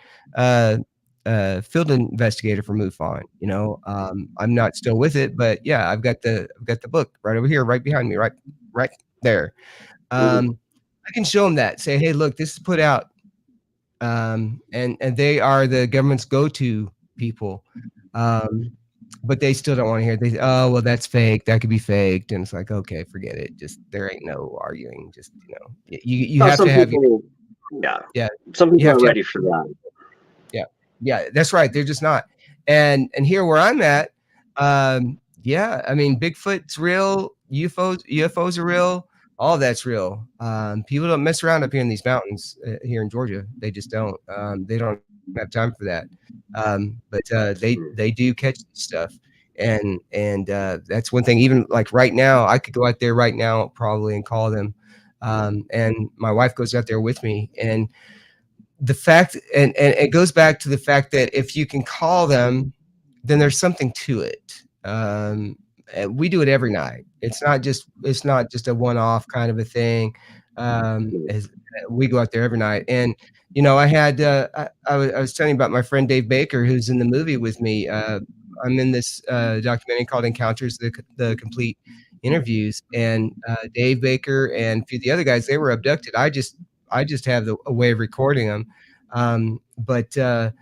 field investigator for MUFON. You know, I'm not still with it, but yeah, I've got the book right over here, right behind me, right there. I can show them that. Say, hey, look, this is put out, and they are the government's go-to people, but they still don't want to hear it. Oh, well, that's fake. That could be faked, and it's like, okay, forget it. Just there ain't no arguing. Just you know, you have to have. Yeah. Some people are ready for that. Yeah, that's right. They're just not. And here where I'm at, yeah, I mean, Bigfoot's real, UFOs are real, all that's real. People don't mess around up here in these mountains here in Georgia. They just don't. They don't have time for that. But they do catch stuff. And that's one thing. Even like right now, I could go out there right now probably and call them. And my wife goes out there with me, and the fact, and it goes back to the fact that if you can call them, then there's something to it. We do it every night. It's not just a one-off kind of a thing. We go out there every night. And you know, I had I was telling you about my friend Dave Baker, who's in the movie with me. I'm in this documentary called Encounters, the complete interviews, and Dave Baker and a few of the other guys, they were abducted. I just have a way of recording them. But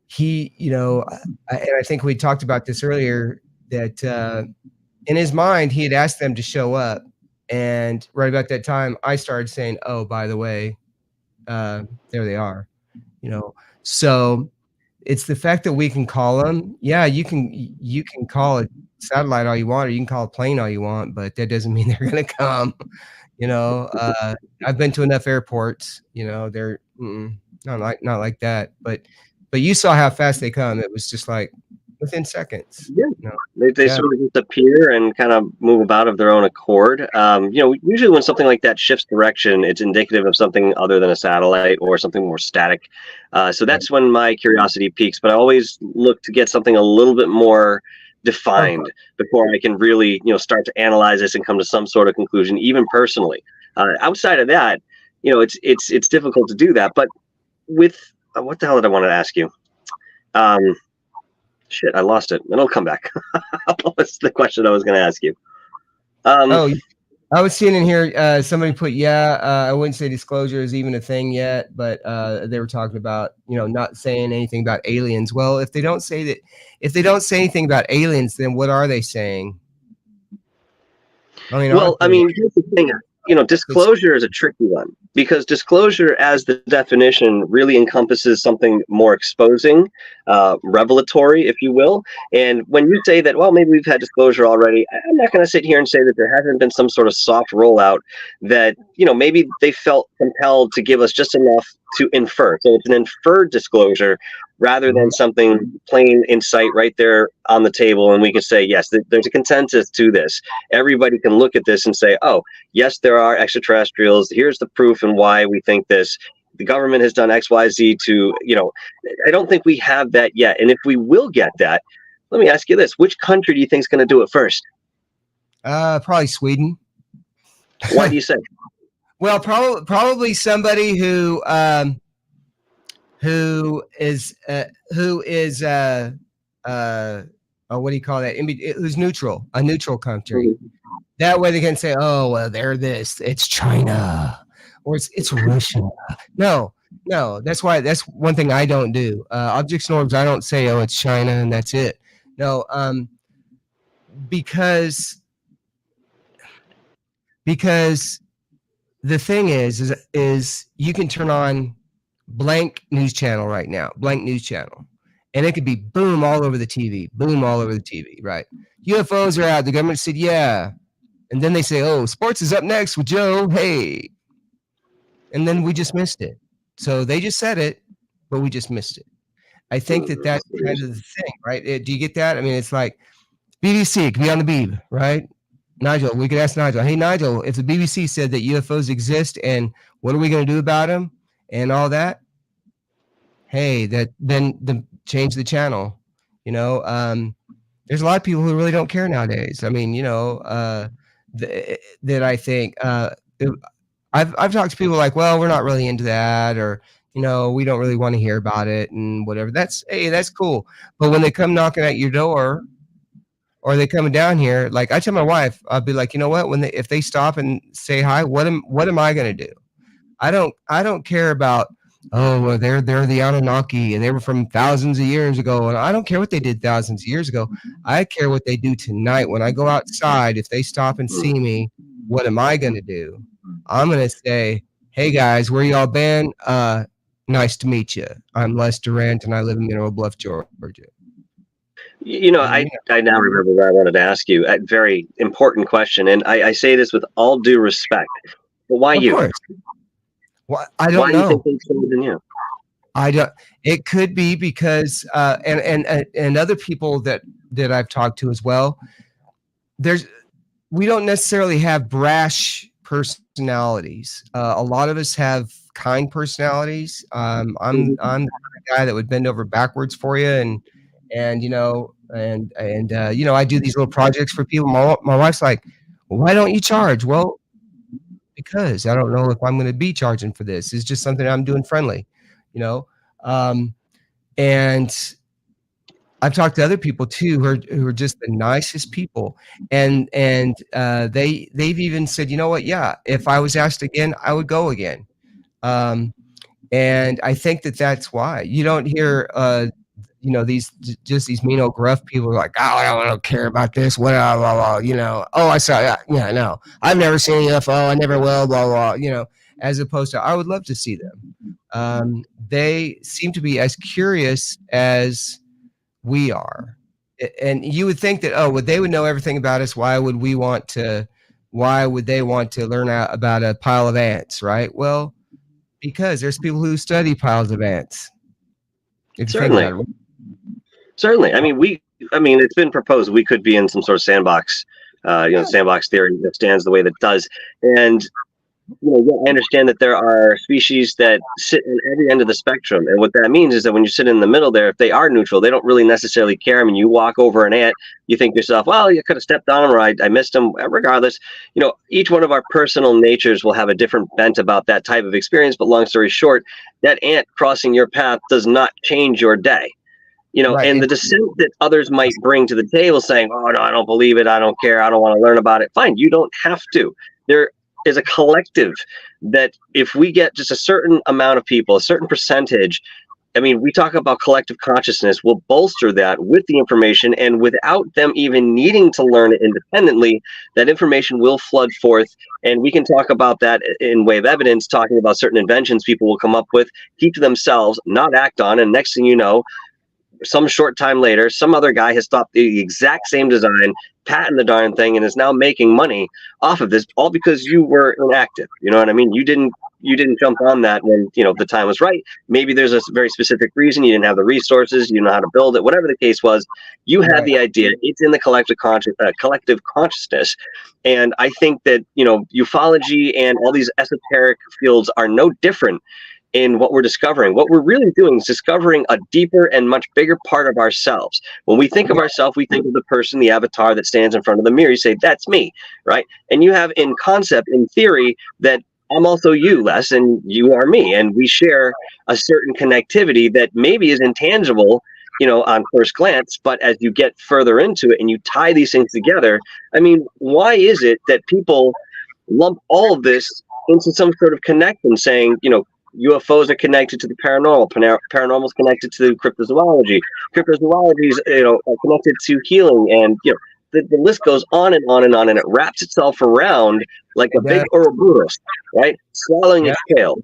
he, you know, and I think we talked about this earlier, that in his mind, he had asked them to show up. And right about that time, I started saying, oh, by the way, there they are, you know. So it's the fact that we can call them. Yeah, you can call a satellite all you want, or you can call a plane all you want, but that doesn't mean they're going to come. You know, I've been to enough airports, you know, they're not like that. But you saw how fast they come. It was just like within seconds. Yeah. You know? They sort of just appear and kind of move about of their own accord. You know, usually when something like that shifts direction, it's indicative of something other than a satellite or something more static. So that's when my curiosity peaks. But I always look to get something a little bit more defined before I can really, you know, start to analyze this and come to some sort of conclusion, even personally. Outside of that, you know, it's difficult to do that. But with what the hell did I want to ask you? Shit, I lost it. It'll come back. What's the question I was going to ask you? I was seeing in here, somebody put, I wouldn't say disclosure is even a thing yet, but they were talking about, you know, not saying anything about aliens. Well, if they don't say anything about aliens, then what are they saying? I mean, here's the thing. disclosure is a tricky one, because disclosure, as the definition, really encompasses something more exposing, revelatory, if you will. And when you say that, well, maybe we've had disclosure already, I'm not going to sit here and say that there hasn't been some sort of soft rollout that, maybe they felt compelled to give us just enough to infer. So it's an inferred disclosure rather than something plain in sight right there on the table. And we can say, yes, there's a consensus to this. Everybody can look at this and say, oh, yes, there are extraterrestrials. Here's the proof and why we think this. The government has done X, Y, Z to, I don't think we have that yet. And if we will get that, let me ask you this. Which country do you think is going to do it first? Probably Sweden. Why do you say? Well, probably somebody who is what do you call that? Who's neutral, a neutral country. That way they can say, oh, well, they're this, it's China, or it's Russia. No, that's one thing I don't do. Objects and orbs, I don't say, oh, it's China and that's it. No, because the thing is you can turn on blank news channel right now, and it could be boom all over the TV, right? UFOs are out. The government said, yeah. And then they say, oh, sports is up next with Joe. Hey. And then we just missed it. So they just said it, but we just missed it. I think that's kind of the thing, right? Do you get that? I mean, it's like BBC could be on the beeb, right? Nigel, we could ask Nigel, hey, Nigel, if the BBC said that UFOs exist and what are we going to do about them and all that? Hey, then change the channel. There's a lot of people who really don't care nowadays. I mean, that I think I've talked to people like, well, we're not really into that, or we don't really want to hear about it and whatever. That's cool. But when they come knocking at your door, or they coming down here, like I tell my wife, I'll be like, you know what? If they stop and say hi, what am I going to do? I don't care about, oh, well, they're the Anunnaki and they were from thousands of years ago. And I don't care what they did thousands of years ago. I care what they do tonight. When I go outside, if they stop and see me, what am I going to do? I'm going to say, hey guys, where y'all been? Nice to meet you. I'm Les Durant and I live in Mineral Bluff, Georgia. I now remember what I wanted to ask you. A very important question. And I say this with all due respect. But why you? Of course. Well, I don't know. Why do you think they chose in you? I don't. It could be because and other people that I've talked to as well. We don't necessarily have brash personalities. A lot of us have kind personalities. I'm the kind of guy that would bend over backwards for you, and I do these little projects for people. My wife's like, well, why don't you charge? Well, because I don't know if I'm going to be charging for this. It's just something I'm doing friendly, and I've talked to other people too who are just the nicest people, and they've even said, you know what? Yeah, if I was asked again, I would go again. And I think that's why you don't hear these mean old gruff people are like, oh, I don't care about this. What, oh, I saw that. Yeah, no, I've never seen a UFO. I never will. Blah blah. As opposed to, I would love to see them. They seem to be as curious as we are, and you would think that, oh, well, they would know everything about us. Why would they want to learn about a pile of ants, right? Well, because there's people who study piles of ants. Certainly. I mean, it's been proposed we could be in some sort of sandbox, sandbox theory that stands the way that it does. And, I understand that there are species that sit in every end of the spectrum. And what that means is that when you sit in the middle there, if they are neutral, they don't really necessarily care. I mean, you walk over an ant, you think to yourself, well, you could have stepped on them, or I missed them. Regardless, each one of our personal natures will have a different bent about that type of experience. But long story short, that ant crossing your path does not change your day. Right. And the dissent that others might bring to the table saying, oh, no, I don't believe it. I don't care. I don't want to learn about it. Fine. You don't have to. There is a collective that if we get just a certain amount of people, a certain percentage I mean, we talk about collective consciousness. We'll bolster that with the information, and without them even needing to learn it independently, that information will flood forth. And we can talk about that in way of evidence, talking about certain inventions people will come up with, keep to themselves, not act on. And next thing you know, some short time later, some other guy has stopped the exact same design, patented the darn thing, and is now making money off of this, all because you were inactive. You know what I mean? You didn't jump on that when, you know, the time was right. Maybe there's a very specific reason. You didn't have the resources, you didn't know how to build it, whatever the case was. You had the idea. It's in the collective consciousness. And I think that, you know, ufology and all these esoteric fields are no different in what we're discovering. What we're really doing is discovering a deeper and much bigger part of ourselves. When we think of ourselves, we think of the person, the avatar that stands in front of the mirror. You say, that's me, right? And you have in concept, in theory, that I'm also you, Les, and you are me. And we share a certain connectivity that maybe is intangible, you know, on first glance, but as you get further into it and you tie these things together, I mean, why is it that people lump all of this into some sort of connection, saying, you know, UFOs are connected to the paranormal. Paranormal is connected to cryptozoology. Cryptozoology is, you know, connected to healing, and you know the list goes on and on and on, and it wraps itself around like a big Ouroboros, right, swallowing its tail.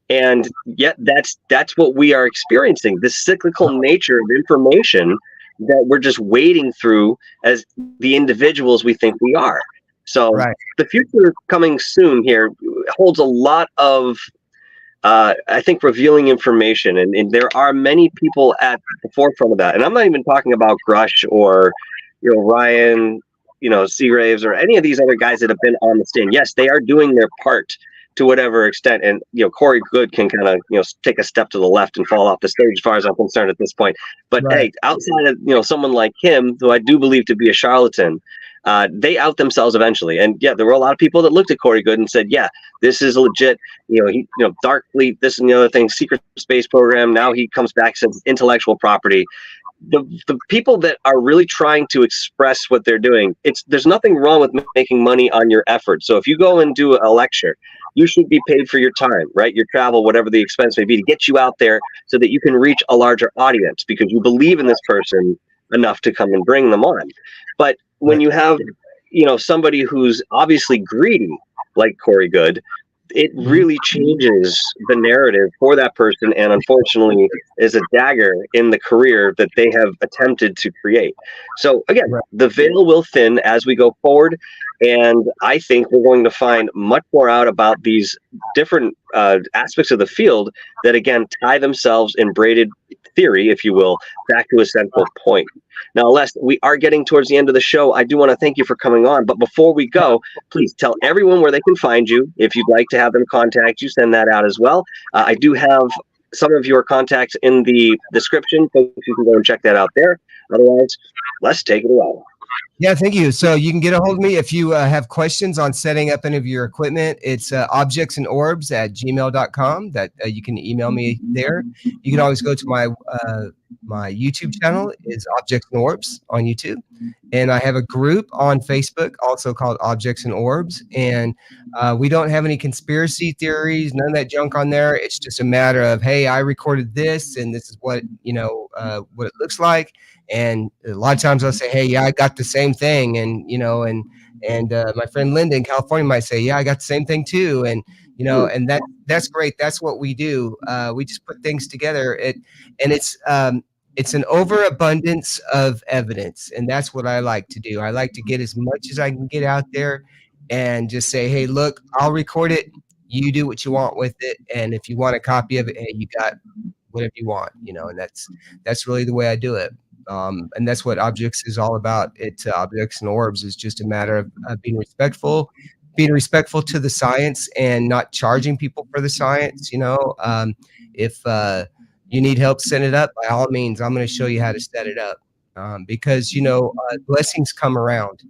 And yet, that's what we are experiencing: this cyclical nature of information that we're just wading through as the individuals we think we are. So the future coming soon here holds a lot of I think revealing information, and there are many people at the forefront of that. And I'm not even talking about Grush or, you know, Ryan, you know, Seagraves or any of these other guys that have been on the stand. Yes, they are doing their part to whatever extent. And, you know, Corey Good can kind of, you know, take a step to the left and fall off the stage as far as I'm concerned at this point. But hey, outside of, you know, someone like him, who I do believe to be a charlatan, they out themselves eventually. And yeah, there were a lot of people that looked at Corey Good and said, yeah, this is legit. You know, Dark Fleet, this and the other thing, secret space program. Now he comes back since intellectual property. The people that are really trying to express what they're doing, there's nothing wrong with making money on your effort. So if you go and do a lecture, you should be paid for your time, right? Your travel, whatever the expense may be, to get you out there so that you can reach a larger audience because you believe in this person enough to come and bring them on. But when you have, you know, somebody who's obviously greedy, like Corey Good, it really changes the narrative for that person, and unfortunately is a dagger in the career that they have attempted to create. So again, the veil will thin as we go forward, and I think we're going to find much more out about these different aspects of the field that again tie themselves in braided theory, if you will, back to a central point. Now, Les, we are getting towards the end of the show. I do want to thank you for coming on. But before we go, please tell everyone where they can find you. If you'd like to have them contact you, send that out as well. I do have some of your contacts in the description, so you can go and check that out there. Otherwise, let's take it away. Yeah, thank you. So you can get a hold of me if you have questions on setting up any of your equipment. It's objectsandorbs@gmail.com. That you can email me there. You can always go to my my YouTube channel is Objects and Orbs on YouTube, and I have a group on Facebook also called Objects and Orbs. And we don't have any conspiracy theories, none of that junk on there. It's just a matter of, hey, I recorded this, and this is what what it looks like. And a lot of times I'll say, hey, yeah, I got the same thing. And, you know, and my friend Linda in California might say, yeah, I got the same thing too. And, you know, and that's great. That's what we do. We just put things together. It's an overabundance of evidence. And that's what I like to do. I like to get as much as I can get out there and just say, hey, look, I'll record it. You do what you want with it. And if you want a copy of it, hey, you got whatever you want, you know, and that's really the way I do it. And that's what Objects is all about. It's Objects and Orbs is just a matter of being respectful to the science and not charging people for the science. You know, if you need help setting it up, by all means, I'm going to show you how to set it up, because, you know, blessings come around,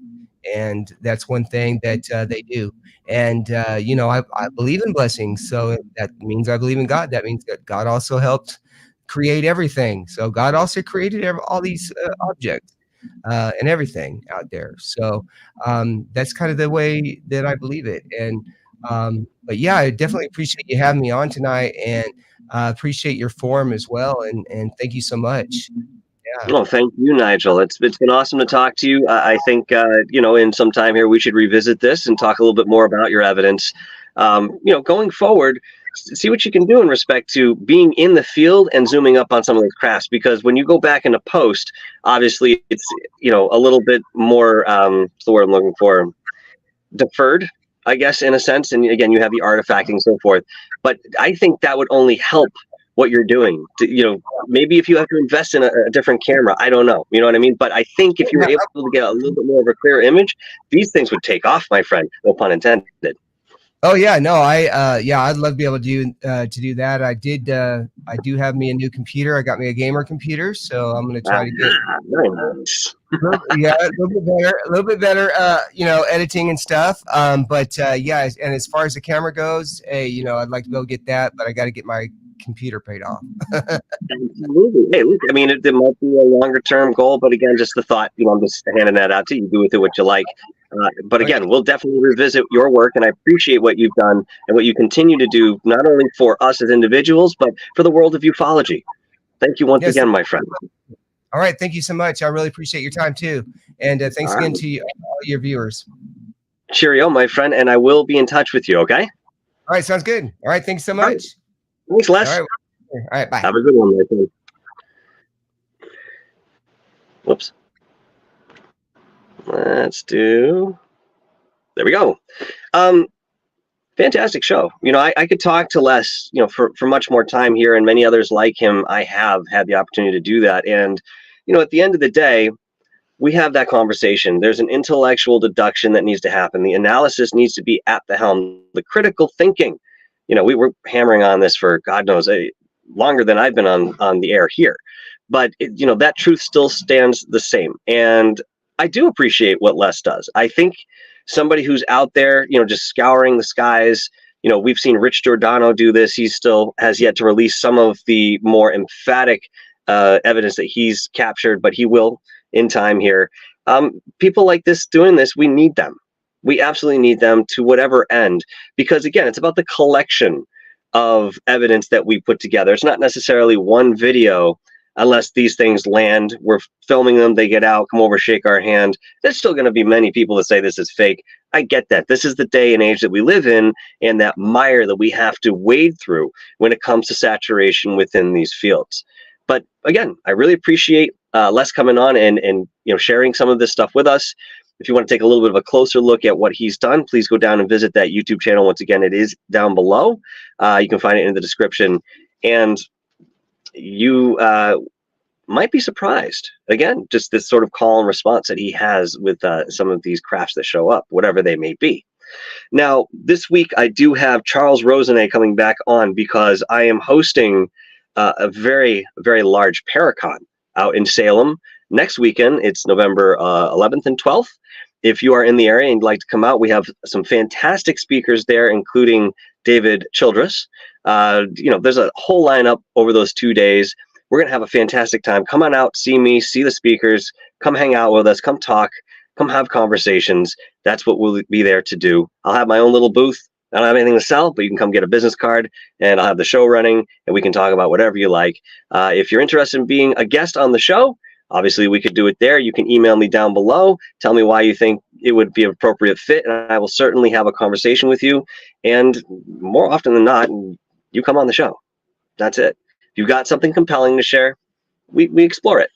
and that's one thing that they do. And, you know, I believe in blessings. So that means I believe in God. That means that God also helped create everything. So God also created all these objects and everything out there. So that's kind of the way that I believe it. And but yeah, I definitely appreciate you having me on tonight. And appreciate your forum as well, and thank you so much. Yeah. Oh, thank you, Nigel. It's been awesome to talk to you. I think in some time here we should revisit this and talk a little bit more about your evidence. Going forward, see what you can do in respect to being in the field and zooming up on some of those crafts. Because when you go back into post, obviously it's a little bit more. What's the word I'm looking for? Deferred, I guess, in a sense. And again, you have the artifacting and so forth. But I think that would only help what you're doing. Maybe if you have to invest in a different camera, I don't know. You know what I mean? But I think if you were able to get a little bit more of a clear image, these things would take off, my friend. No pun intended. Oh yeah, no, I'd love to be able to do that. I do have me a new computer. I got me a gamer computer, so I'm going to try to get very nice. a little bit better, editing and stuff. But yeah, and as far as the camera goes, hey, I'd like to go get that, but I got to get my computer paid off. Absolutely. Hey, look, I mean, it might be a longer term goal, but again, just the thought, I'm just handing that out to you. Do with it what you like. But again, we'll definitely revisit your work, and I appreciate what you've done and what you continue to do, not only for us as individuals, but for the world of ufology. Thank you once again, my friend. All right. Thank you so much. I really appreciate your time too. And thanks again to all your viewers. Cheerio, my friend. And I will be in touch with you. Okay. All right. Sounds good. All right. Thanks so much. Thanks, Les. All right. Bye. Have a good one, my friend. Whoops. Let's do. There we go. Fantastic show. I could talk to Les, for much more time here, and many others like him. I have had the opportunity to do that. And, at the end of the day, we have that conversation. There's an intellectual deduction that needs to happen. The analysis needs to be at the helm. The critical thinking. We were hammering on this for God knows longer than I've been on the air here, but that truth still stands the same. And I do appreciate what Les does. I think somebody who's out there, just scouring the skies. We've seen Rich Giordano do this. He still has yet to release some of the more emphatic evidence that he's captured, but he will in time here. People like this doing this, we need them. We absolutely need them to whatever end, because again, it's about the collection of evidence that we put together. It's not necessarily one video, unless these things land. We're filming them, they get out, come over, shake our hand. There's still going to be many people that say this is fake. I get that. This is the day and age that we live in, and that mire that we have to wade through when it comes to saturation within these fields. But again, I really appreciate Les coming on and sharing some of this stuff with us. If you want to take a little bit of a closer look at what he's done, please go down and visit that YouTube channel. Once again, it is down below. You can find it in the description. And you might be surprised. Again, just this sort of call and response that he has with some of these crafts that show up, whatever they may be. Now, this week, I do have Charles Rosenet coming back on, because I am hosting a very, very large Paracon out in Salem. Next weekend, it's November 11th and 12th. If you are in the area and you'd like to come out, we have some fantastic speakers there, including David Childress. There's a whole lineup over those 2 days. We're going to have a fantastic time. Come on out, see me, see the speakers, come hang out with us, come talk, come have conversations. That's what we'll be there to do. I'll have my own little booth. I don't have anything to sell, but you can come get a business card, and I'll have the show running, and we can talk about whatever you like. If you're interested in being a guest on the show, obviously we could do it there. You can email me down below. Tell me why you think it would be an appropriate fit, and I will certainly have a conversation with you. And more often than not, you come on the show. That's it. If you've got something compelling to share, we explore it.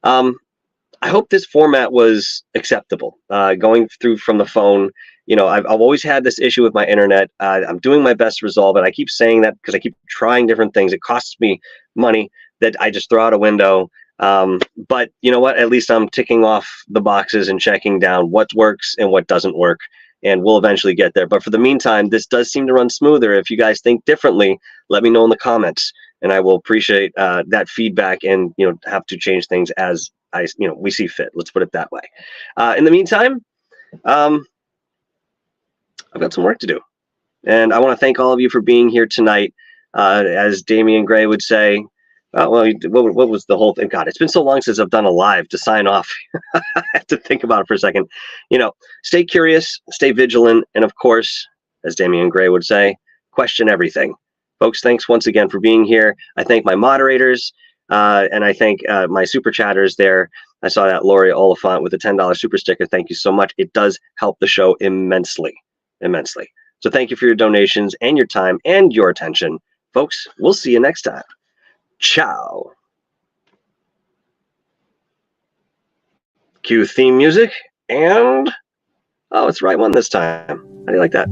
I hope this format was acceptable. Going through from the phone, I've always had this issue with my internet. I'm doing my best to resolve it. I keep saying that because I keep trying different things. It costs me money that I just throw out a window. But you know what? At least I'm ticking off the boxes and checking down what works and what doesn't work. And we'll eventually get there. But for the meantime, this does seem to run smoother. If you guys think differently, let me know in the comments, and I will appreciate that feedback, and have to change things as we see fit. Let's put it that way. In the meantime, I've got some work to do, and I want to thank all of you for being here tonight. As Damian Gray would say, what was the whole thing? God, it's been so long since I've done a live to sign off. I have to think about it for a second. Stay curious, stay vigilant, and of course, as Damian Gray would say, question everything. Folks, thanks once again for being here. I thank my moderators, and I thank my super chatters there. I saw that Lori Oliphant with a $10 super sticker. Thank you so much. It does help the show immensely, immensely. So thank you for your donations and your time and your attention. Folks, we'll see you next time. Ciao. Cue theme music, and oh, it's the right one this time. How do you like that?